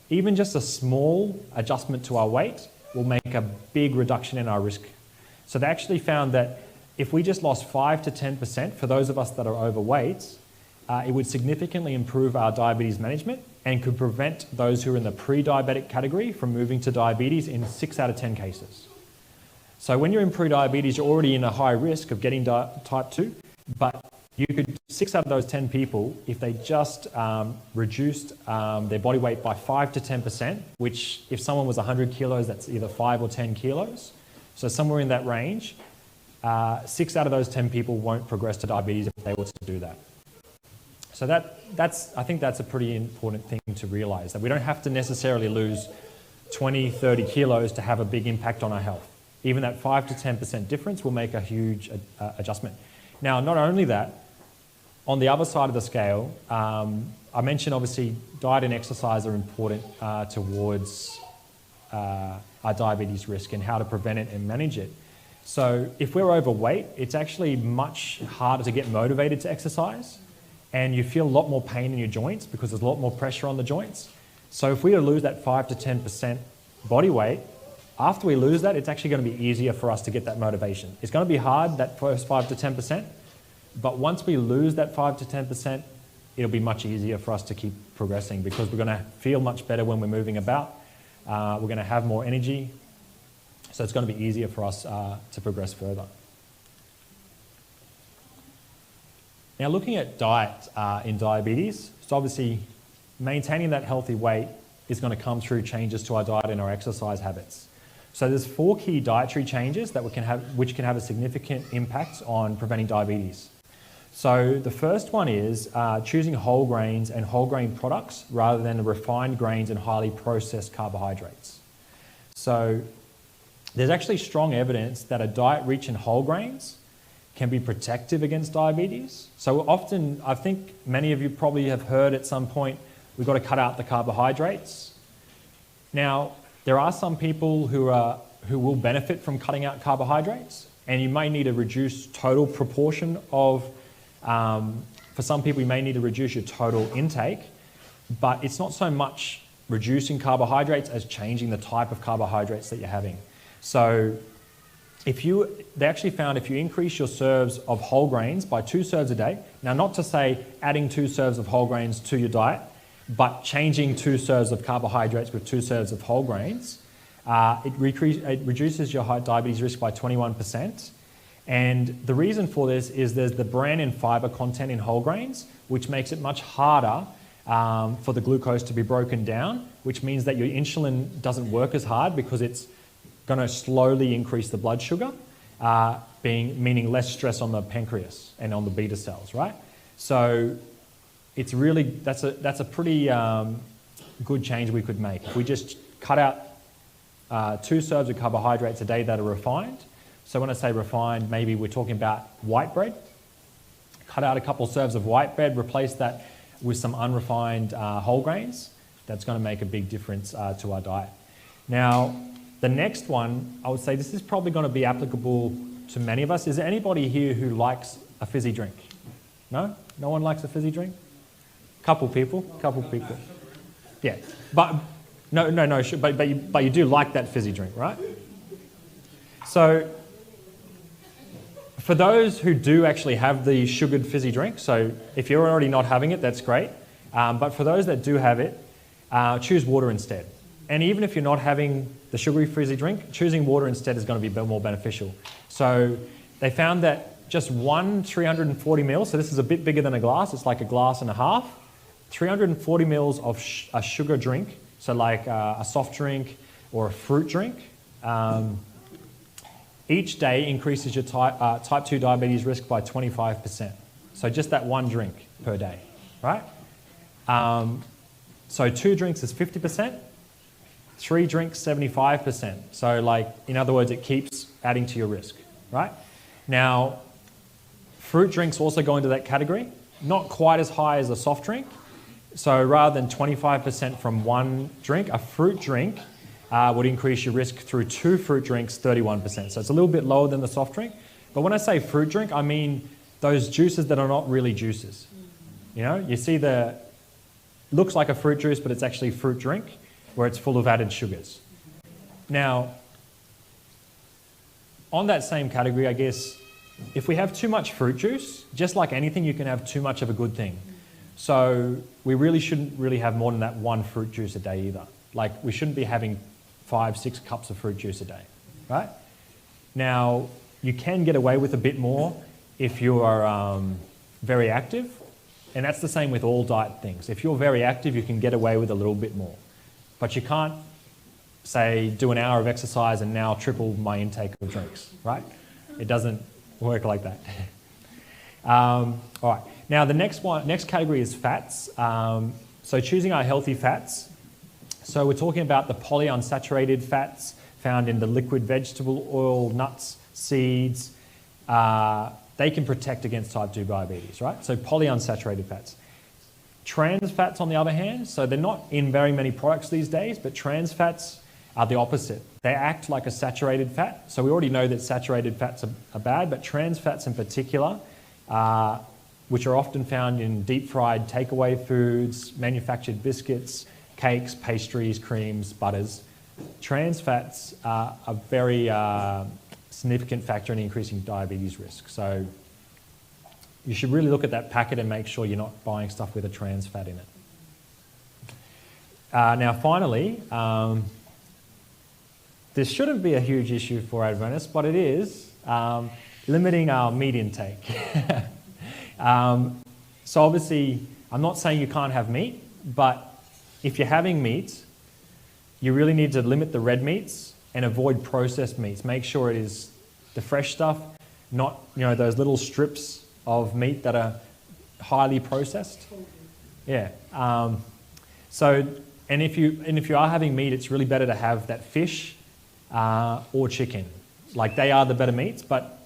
even just a small adjustment to our weight will make a big reduction in our risk. So they actually found that if we just lost 5 to 10% for those of us that are overweight, it would significantly improve our diabetes management and could prevent those who are in the pre-diabetic category from moving to diabetes in 6 out of 10 cases. So when you're in pre-diabetes, you're already in a high risk of getting type 2, but you could, 6 out of those 10 people, if they just reduced their body weight by 5 to 10%, which if someone was 100 kilos, that's either 5 or 10 kilos. So somewhere in that range, 6 out of those 10 people won't progress to diabetes if they were to do that. So I think that's a pretty important thing to realize, that we don't have to necessarily lose 20, 30 kilos to have a big impact on our health. Even that 5 to 10% difference will make a huge adjustment. Now, not only that, on the other side of the scale, I mentioned obviously diet and exercise are important towards our diabetes risk and how to prevent it and manage it. So if we're overweight, it's actually much harder to get motivated to exercise, and you feel a lot more pain in your joints because there's a lot more pressure on the joints. So if we lose that 5 to 10% body weight, after we lose that, it's actually going to be easier for us to get that motivation. It's going to be hard, that first 5 to 10%, but once we lose that 5 to 10%, it'll be much easier for us to keep progressing because we're going to feel much better when we're moving about. We're going to have more energy, so it's going to be easier for us to progress further. Now, looking at diet in diabetes, so obviously maintaining that healthy weight is going to come through changes to our diet and our exercise habits. So there's 4 key dietary changes that which can have a significant impact on preventing diabetes. So the first one is choosing whole grains and whole grain products rather than the refined grains and highly processed carbohydrates. So there's actually strong evidence that a diet rich in whole grains can be protective against diabetes. So often, I think many of you probably have heard at some point, we've got to cut out the carbohydrates. Now, there are some people who will benefit from cutting out carbohydrates, and you may need to reduce total proportion of, for some people you may need to reduce your total intake, but it's not so much reducing carbohydrates as changing the type of carbohydrates that you're having. So they actually found if you increase your serves of whole grains by 2 serves a day, now not to say adding 2 serves of whole grains to your diet, but changing 2 serves of carbohydrates with 2 serves of whole grains, it reduces your diabetes risk by 21%. And the reason for this is there's the bran and fiber content in whole grains, which makes it much harder for the glucose to be broken down, which means that your insulin doesn't work as hard because it's going to slowly increase the blood sugar, meaning less stress on the pancreas and on the beta cells, right? So it's really, that's a pretty good change we could make. If we just cut out 2 serves of carbohydrates a day that are refined. So when I say refined, maybe we're talking about white bread. Cut out a couple of serves of white bread, replace that with some unrefined whole grains. That's going to make a big difference to our diet. Now, the next one, I would say this is probably going to be applicable to many of us. Is there anybody here who likes a fizzy drink? No? No one likes a fizzy drink? Couple people. Yeah, but but you do like that fizzy drink, right? So for those who do actually have the sugared fizzy drink, so if you're already not having it, that's great. But for those that do have it, choose water instead. And even if you're not having the sugary fizzy drink, choosing water instead is going to be more beneficial. So they found that just one 340 mils, so this is a bit bigger than a glass, it's like a glass and a half, 340 mils of a sugar drink, so like a soft drink or a fruit drink, each day increases your type 2 diabetes risk by 25%. So just that one drink per day, right? So 2 drinks is 50%, 3 drinks 75%. So like, in other words, it keeps adding to your risk, right? Now, fruit drinks also go into that category, not quite as high as a soft drink. So rather than 25% from one drink, a fruit drink would increase your risk through 2 fruit drinks, 31%. So it's a little bit lower than the soft drink. But when I say fruit drink, I mean those juices that are not really juices. You know, you see looks like a fruit juice, but it's actually fruit drink where it's full of added sugars. Now, on that same category, I guess, if we have too much fruit juice, just like anything, you can have too much of a good thing. So we really shouldn't really have more than that one fruit juice a day either. Like, we shouldn't be having 5-6 cups of fruit juice a day, right? Now, you can get away with a bit more if you are very active, and that's the same with all diet things. If you're very active, you can get away with a little bit more. But you can't, say, do an hour of exercise and now triple my intake of drinks, right? It doesn't work like that. All right. Now, the next category is fats. So choosing our healthy fats. So we're talking about the polyunsaturated fats found in the liquid vegetable oil, nuts, seeds. They can protect against type 2 diabetes, right? So polyunsaturated fats. Trans fats, on the other hand, so they're not in very many products these days, but trans fats are the opposite. They act like a saturated fat. So we already know that saturated fats are bad, but trans fats in particular, which are often found in deep-fried takeaway foods, manufactured biscuits, cakes, pastries, creams, butters. Trans fats are a very significant factor in increasing diabetes risk. So you should really look at that packet and make sure you're not buying stuff with a trans fat in it. Now, finally, this shouldn't be a huge issue for Adventists, but it is limiting our meat intake. So obviously, I'm not saying you can't have meat, but if you're having meat, you really need to limit the red meats and avoid processed meats. Make sure it is the fresh stuff, not those little strips of meat that are highly processed. Yeah. And if you are having meat, it's really better to have that fish or chicken. Like, they are the better meats, but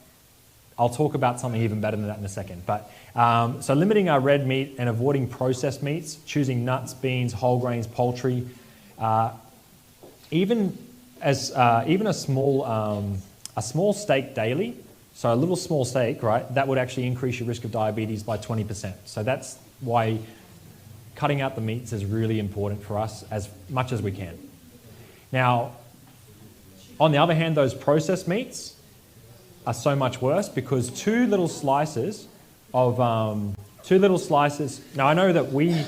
I'll talk about something even better than that in a second. But so limiting our red meat and avoiding processed meats, choosing nuts, beans, whole grains, poultry, even a small steak daily. So a little small steak, right? That would actually increase your risk of diabetes by 20%. So that's why cutting out the meats is really important for us as much as we can. Now, on the other hand, those processed meats are so much worse because two little slices. Now, I know that we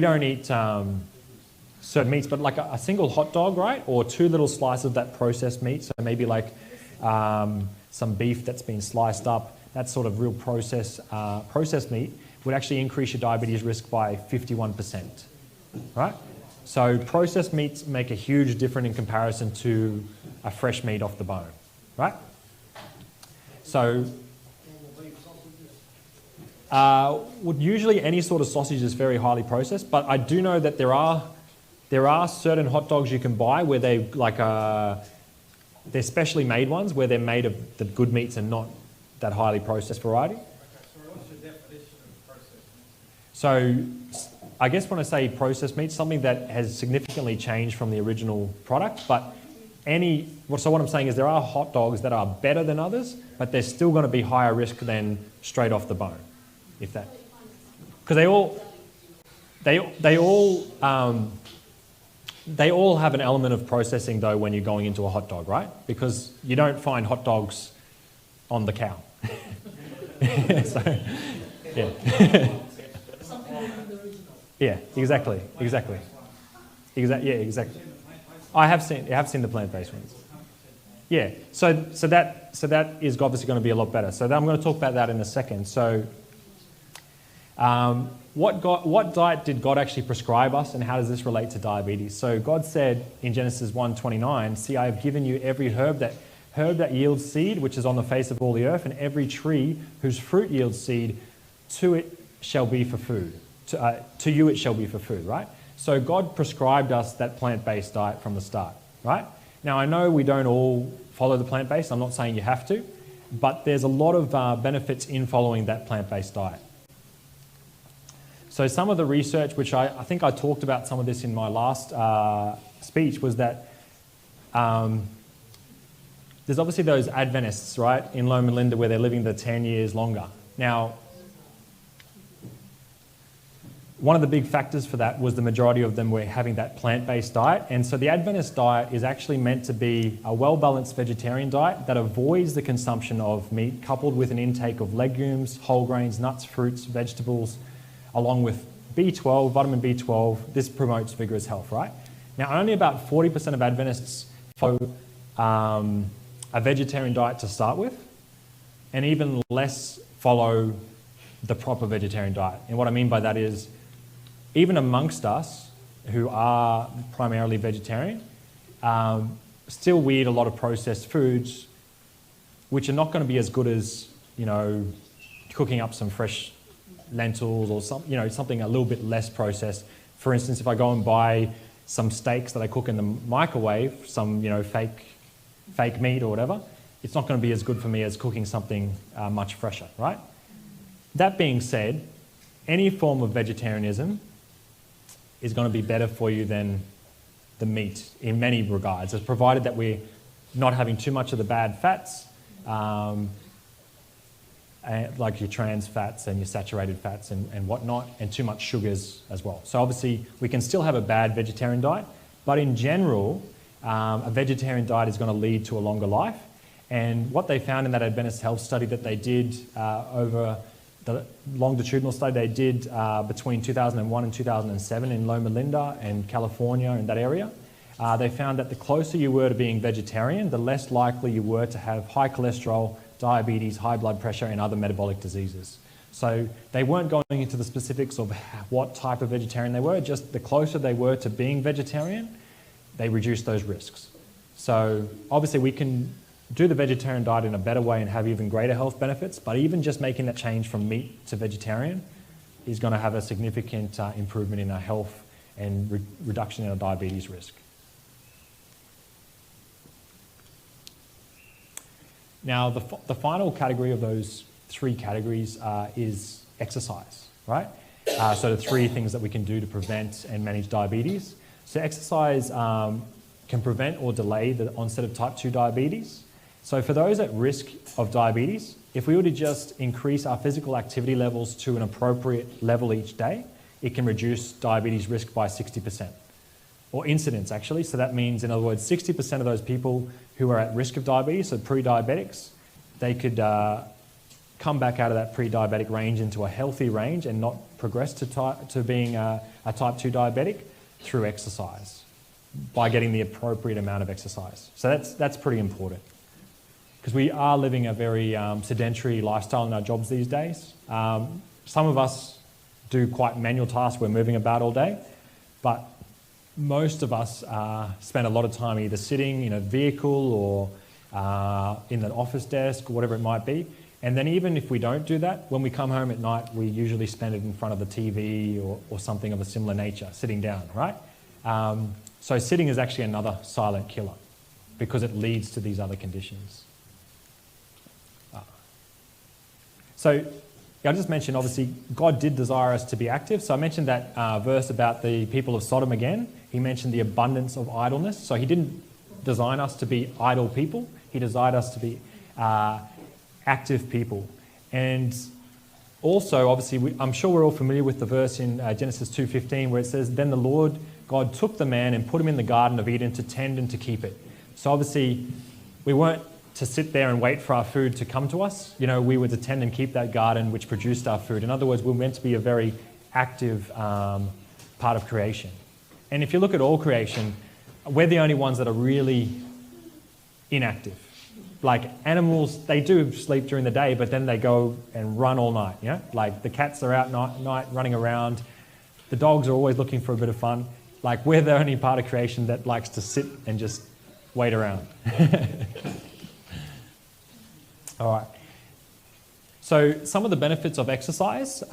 don't eat certain meats, but like a single hot dog, right? Or 2 little slices of that processed meat. So maybe like some beef that's been sliced up, that sort of real processed meat would actually increase your diabetes risk by 51%, right? So processed meats make a huge difference in comparison to a fresh meat off the bone, right? So usually any sort of sausage is very highly processed, but I do know that there are certain hot dogs you can buy where they're specially made ones where they're made of the good meats and not that highly processed variety. Okay, so what's your definition of processed meat? So I guess when I say processed meat, something that has significantly changed from the original product, but so what I'm saying is there are hot dogs that are better than others, but they're still going to be higher risk than straight off the bone, because they all have an element of processing though when you're going into a hot dog, right? Because you don't find hot dogs on the cow. So, yeah. Yeah, exactly. Yeah, exactly. I have seen the plant-based ones. Yeah, so that is obviously going to be a lot better. So I'm going to talk about that in a second. So what diet did God actually prescribe us, and how does this relate to diabetes? So God said in Genesis 1:29, "See, I have given you every herb that yields seed, which is on the face of all the earth, and every tree whose fruit yields seed, to it shall be for food. To you it shall be for food," right? So God prescribed us that plant-based diet from the start, right? Now, I know we don't all follow the plant-based. I'm not saying you have to, but there's a lot of benefits in following that plant-based diet. So some of the research, which I think I talked about some of this in my last speech, was that there's obviously those Adventists, right, in Loma Linda, where they're living the 10 years longer. Now, one of the big factors for that was the majority of them were having that plant-based diet. And so the Adventist diet is actually meant to be a well-balanced vegetarian diet that avoids the consumption of meat, coupled with an intake of legumes, whole grains, nuts, fruits, vegetables, along with B12, vitamin B12. This promotes vigorous health, right? Now, only about 40% of Adventists follow a vegetarian diet to start with, and even less follow the proper vegetarian diet. And what I mean by that is, even amongst us who are primarily vegetarian, still we eat a lot of processed foods, which are not going to be as good as, cooking up some fresh lentils or something a little bit less processed. For instance, if I go and buy some steaks that I cook in the microwave, some fake meat or whatever, it's not going to be as good for me as cooking something much fresher, right? That being said, any form of vegetarianism is going to be better for you than the meat in many regards, as provided that we're not having too much of the bad fats, like your trans fats and your saturated fats and whatnot, and too much sugars as well. So obviously we can still have a bad vegetarian diet, but in general, a vegetarian diet is going to lead to a longer life. And what they found in that Adventist health study that they did over the longitudinal study they did between 2001 and 2007 in Loma Linda and California, in that area, they found that the closer you were to being vegetarian, the less likely you were to have high cholesterol, diabetes, high blood pressure, and other metabolic diseases. So they weren't going into the specifics of what type of vegetarian they were, just the closer they were to being vegetarian, they reduced those risks. So obviously we can do the vegetarian diet in a better way and have even greater health benefits, but even just making that change from meat to vegetarian is going to have a significant improvement in our health and reduction in our diabetes risk. Now, the final category of those three categories is exercise, right? So the three things that we can do to prevent and manage diabetes. So exercise can prevent or delay the onset of type 2 diabetes. So for those at risk of diabetes, if we were to just increase our physical activity levels to an appropriate level each day, it can reduce diabetes risk by 60%, or incidence actually. So that means, in other words, 60% of those people who are at risk of diabetes, so pre-diabetics, they could come back out of that pre-diabetic range into a healthy range and not progress to being a type 2 diabetic through exercise, by getting the appropriate amount of exercise. So that's pretty important, because we are living a very sedentary lifestyle in our jobs these days. Some of us do quite manual tasks, we're moving about all day, but most of us spend a lot of time either sitting in a vehicle or in an office desk, or whatever it might be. And then even if we don't do that, when we come home at night, we usually spend it in front of the TV or something of a similar nature, sitting down, right? So sitting is actually another silent killer, because it leads to these other conditions. So I just mentioned, obviously, God did desire us to be active. So I mentioned that verse about the people of Sodom again. He mentioned the abundance of idleness. So he didn't design us to be idle people. He desired us to be active people. And also, obviously, I'm sure we're all familiar with the verse in Genesis 2:15 where it says, "Then the Lord God took the man and put him in the Garden of Eden to tend and to keep it." So obviously, we weren't to sit there and wait for our food to come to us. We were to tend and keep that garden which produced our food. In other words, we're meant to be a very active part of creation. And if you look at all creation, we're the only ones that are really inactive. Like animals, they do sleep during the day, but then they go and run all night, you know? Like the cats are out night running around. The dogs are always looking for a bit of fun. Like we're the only part of creation that likes to sit and just wait around. All right. So some of the benefits of exercise.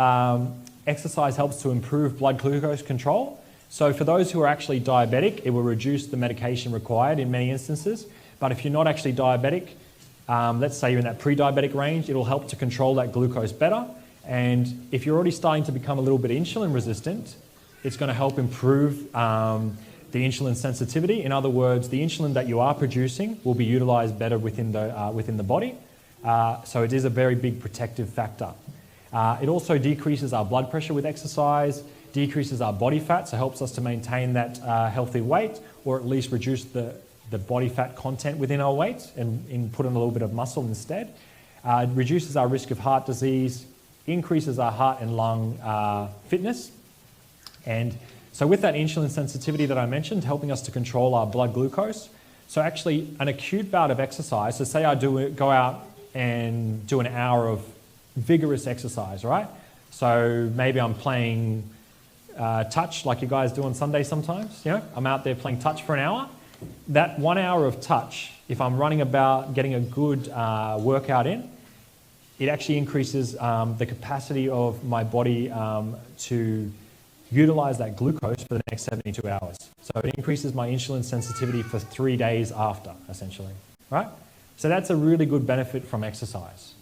Exercise helps to improve blood glucose control. So for those who are actually diabetic, it will reduce the medication required in many instances. But if you're not actually diabetic, let's say you're in that pre-diabetic range, it'll help to control that glucose better. And if you're already starting to become a little bit insulin resistant, it's going to help improve the insulin sensitivity. In other words, the insulin that you are producing will be utilized better within the body. So it is a very big protective factor. It also decreases our blood pressure with exercise, decreases our body fat, so helps us to maintain that healthy weight, or at least reduce the body fat content within our weight and put in a little bit of muscle instead. It reduces our risk of heart disease, increases our heart and lung fitness. And so with that insulin sensitivity that I mentioned, helping us to control our blood glucose. So actually an acute bout of exercise, so say I go out and do an hour of vigorous exercise, right? So maybe I'm playing touch like you guys do on Sunday sometimes. You know, I'm out there playing touch for an hour. That 1 hour of touch, if I'm running about getting a good workout in, it actually increases the capacity of my body to utilize that glucose for the next 72 hours. So it increases my insulin sensitivity for 3 days after, essentially, right? So that's a really good benefit from exercise.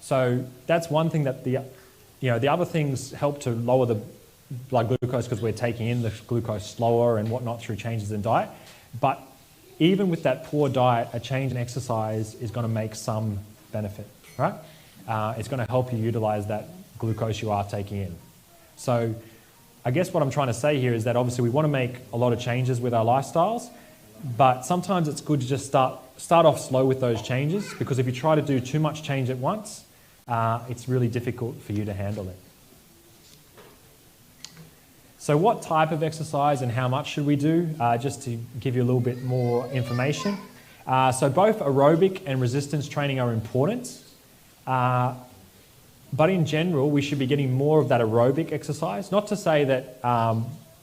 So that's one thing that the other things help to lower the blood glucose because we're taking in the glucose slower and whatnot through changes in diet. But even with that poor diet, a change in exercise is going to make some benefit, right? It's going to help you utilize that glucose you are taking in. So I guess what I'm trying to say here is that obviously we want to make a lot of changes with our lifestyles, but sometimes it's good to just start off slow with those changes, because if you try to do too much change at once, it's really difficult for you to handle it. So what type of exercise and how much should we do? Just to give you a little bit more information. So both aerobic and resistance training are important. But in general, we should be getting more of that aerobic exercise. Not to say that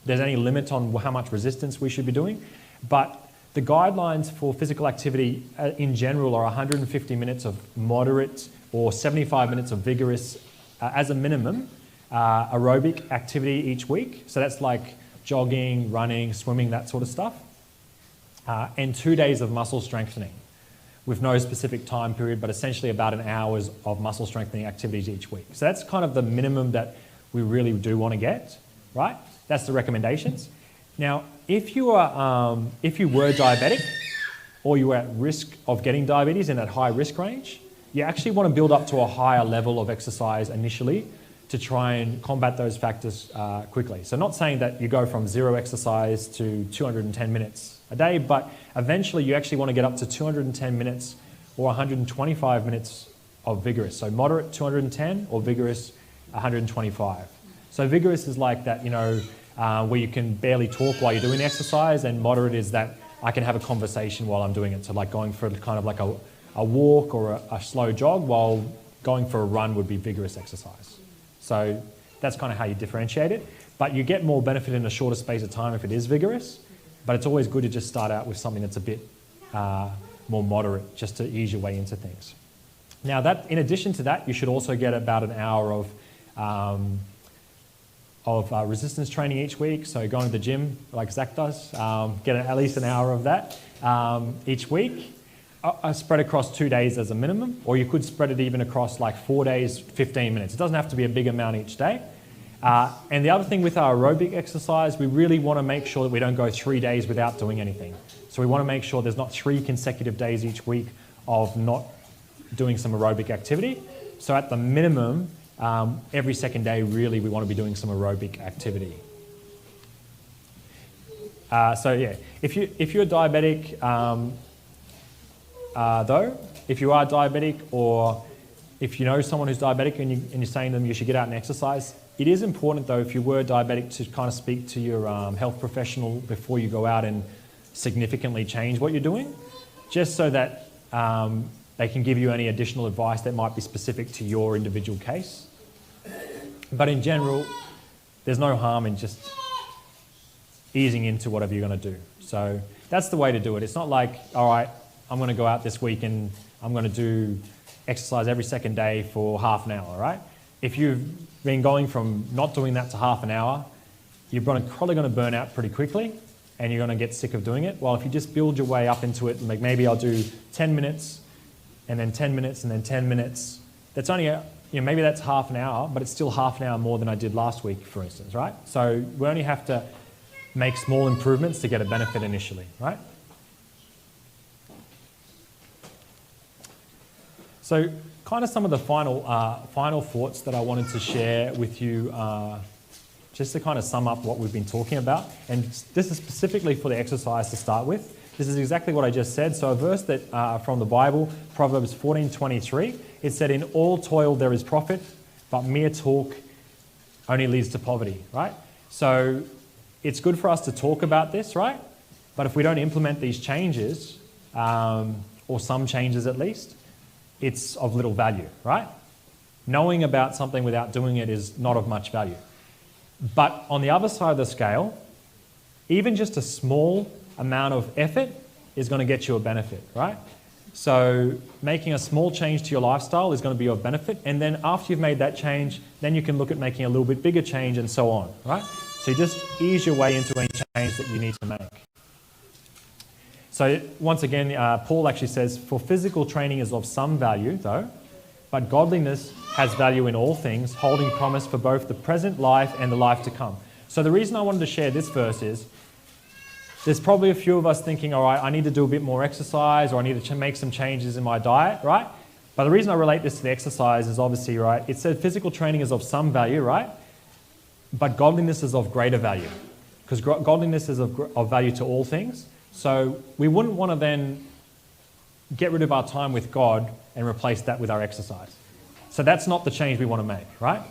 there's any limit on how much resistance we should be doing, but the guidelines for physical activity in general are 150 minutes of moderate or 75 minutes of vigorous, as a minimum, aerobic activity each week. So that's like jogging, running, swimming, that sort of stuff. And 2 days of muscle strengthening with no specific time period, but essentially about an hour's of muscle strengthening activities each week. So that's kind of the minimum that we really do want to get, right? That's the recommendations. Now, if you were diabetic, or you were at risk of getting diabetes in that high risk range, you actually want to build up to a higher level of exercise initially to try and combat those factors quickly. So not saying that you go from zero exercise to 210 minutes a day, but eventually you actually want to get up to 210 minutes or 125 minutes of vigorous. So moderate 210 or vigorous 125. So vigorous is like that, where you can barely talk while you're doing the exercise, and moderate is that I can have a conversation while I'm doing it. So like going for kind of like a walk or a slow jog, while going for a run would be vigorous exercise. So that's kind of how you differentiate it. But you get more benefit in a shorter space of time if it is vigorous. But it's always good to just start out with something that's a bit more moderate, just to ease your way into things. Now, that in addition to that, you should also get about an hour of resistance training each week. So going to the gym, like Zach does, get at least an hour of that each week. Spread across 2 days as a minimum, or you could spread it even across like 4 days, 15 minutes. It doesn't have to be a big amount each day. And the other thing with our aerobic exercise, we really want to make sure that we don't go 3 days without doing anything. So we want to make sure there's not 3 consecutive days each week of not doing some aerobic activity. So at the minimum, every second day, really, we want to be doing some aerobic activity. So yeah, if you're diabetic, though, if you are diabetic, or if you know someone who's diabetic and you're saying to them you should get out and exercise, It is important, though, if you were diabetic, to kind of speak to your health professional before you go out and significantly change what you're doing, just so that they can give you any additional advice that might be specific to your individual case. But in general, there's no harm in just easing into whatever you're going to do. So that's the way to do it. It's not like, all right, I'm going to go out this week and I'm going to do exercise every second day for half an hour, all right? If you've been going from not doing that to half an hour, you're probably going to burn out pretty quickly and you're going to get sick of doing it. Well, if you just build your way up into it, like maybe I'll do 10 minutes and then 10 minutes and then 10 minutes. That's only, maybe that's half an hour, but it's still half an hour more than I did last week, for instance, right? So we only have to make small improvements to get a benefit initially, right? So kind of some of the final thoughts that I wanted to share with you, just to kind of sum up what we've been talking about. And this is specifically for the exercise to start with. This is exactly what I just said. So a verse that from the Bible, Proverbs 14:23, it said, "In all toil there is profit, but mere talk only leads to poverty," right? So it's good for us to talk about this, right? But if we don't implement these changes, or some changes at least, it's of little value, right? Knowing about something without doing it is not of much value. But on the other side of the scale, even just a small amount of effort is going to get you a benefit, right? So making a small change to your lifestyle is going to be of benefit. And then after you've made that change, then you can look at making a little bit bigger change and so on, right? So you just ease your way into any change that you need to make. So once again, Paul actually says, "For physical training is of some value, though, but godliness has value in all things, holding promise for both the present life and the life to come." So the reason I wanted to share this verse is, there's probably a few of us thinking, all right, I need to do a bit more exercise, or I need to make some changes in my diet, right? But the reason I relate this to the exercise is obviously, right, it said physical training is of some value, right? But godliness is of greater value, because godliness is of value to all things. So we wouldn't want to then get rid of our time with God and replace that with our exercise. So that's not the change we want to make, right?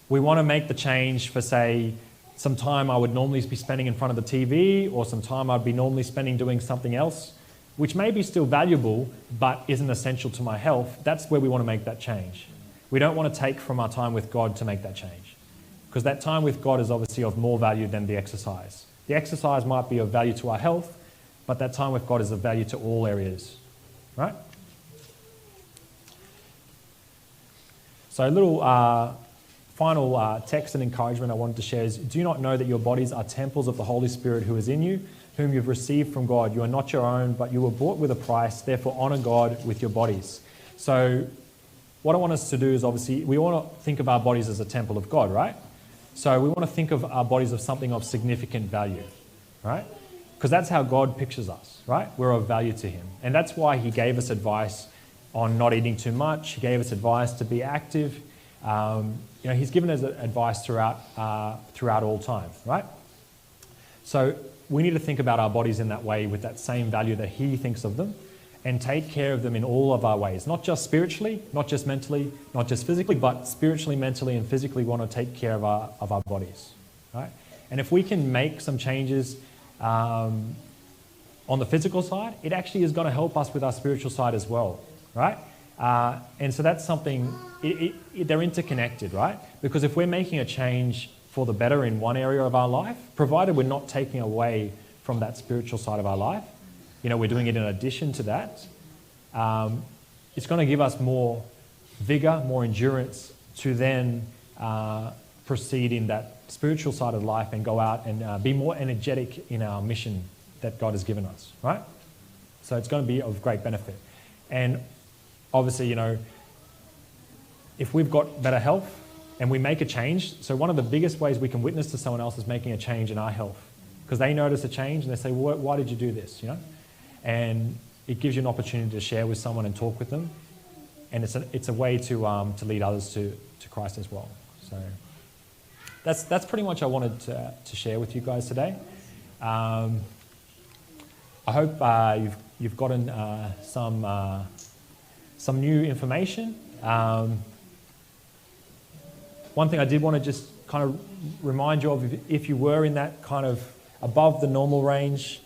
We want to make the change for, say, some time I would normally be spending in front of the TV, or some time I'd be normally spending doing something else, which may be still valuable, but isn't essential to my health. That's where we want to make that change. We don't want to take from our time with God to make that change, because that time with God is obviously of more value than the exercise. The exercise might be of value to our health, but that time with God is of value to all areas, right? So a little final text and encouragement I wanted to share is, "Do you not know that your bodies are temples of the Holy Spirit who is in you, whom you've received from God? You are not your own, but you were bought with a price. Therefore honor God with your bodies." So what I want us to do is, obviously, we want to think of our bodies as a temple of God, right? So we want to think of our bodies as something of significant value, right? Because that's how God pictures us, right? We're of value to Him. And that's why He gave us advice on not eating too much. He gave us advice to be active. He's given us advice throughout all time, right? So we need to think about our bodies in that way, with that same value that He thinks of them, and take care of them in all of our ways, not just spiritually, not just mentally, not just physically, but spiritually, mentally, and physically. We want to take care of our bodies, right? And if we can make some changes on the physical side, it actually is going to help us with our spiritual side as well, right? And so that's something, they're interconnected, right? Because if we're making a change for the better in one area of our life, provided we're not taking away from that spiritual side of our life, we're doing it in addition to that, it's going to give us more vigor, more endurance to then proceed in that spiritual side of life and go out and be more energetic in our mission that God has given us, right? So it's going to be of great benefit. And obviously, if we've got better health and we make a change, so one of the biggest ways we can witness to someone else is making a change in our health, because they notice a change and they say, well, why did you do this, And it gives you an opportunity to share with someone and talk with them. And it's a way to lead others to Christ as well. So that's pretty much I wanted to share with you guys today. I hope you've gotten some new information. One thing I did want to just kind of remind you of if you were in that kind of above the normal range,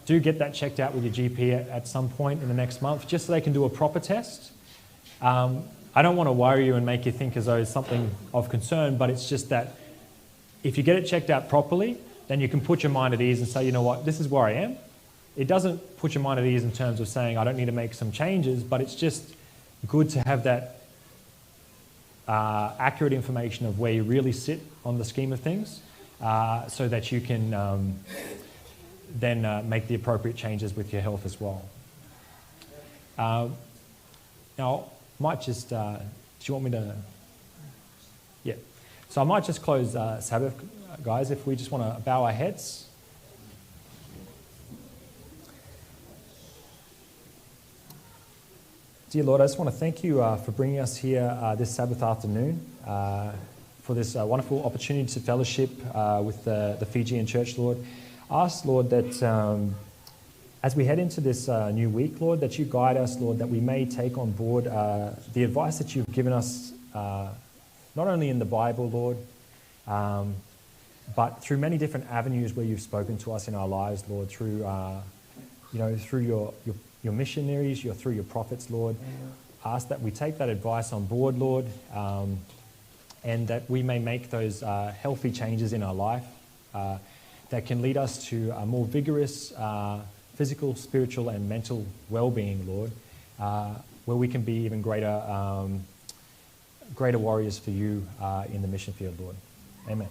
do get that checked out with your GP at some point in the next month, just so they can do a proper test. I don't want to worry you and make you think as though it's something of concern, but it's just that if you get it checked out properly, then you can put your mind at ease and say, you know what, this is where I am. It doesn't put your mind at ease in terms of saying I don't need to make some changes, but it's just good to have that accurate information of where you really sit on the scheme of things, so that you can then make the appropriate changes with your health as well. Now, might just, do you want me to? Yeah. So I might just close Sabbath, guys, if we just want to bow our heads. Dear Lord, I just want to thank you for bringing us here this Sabbath afternoon, for this wonderful opportunity to fellowship with the Fijian church, Lord. I ask, Lord, that as we head into this new week, Lord, that you guide us, Lord, that we may take on board the advice that you've given us, not only in the Bible, Lord, but through many different avenues where you've spoken to us in our lives, Lord, through through your missionaries, through your prophets, Lord. Ask that we take that advice on board, Lord, and that we may make those healthy changes in our life that can lead us to a more vigorous physical, spiritual, and mental well-being, Lord, where we can be even greater warriors for you in the mission field, Lord. Amen.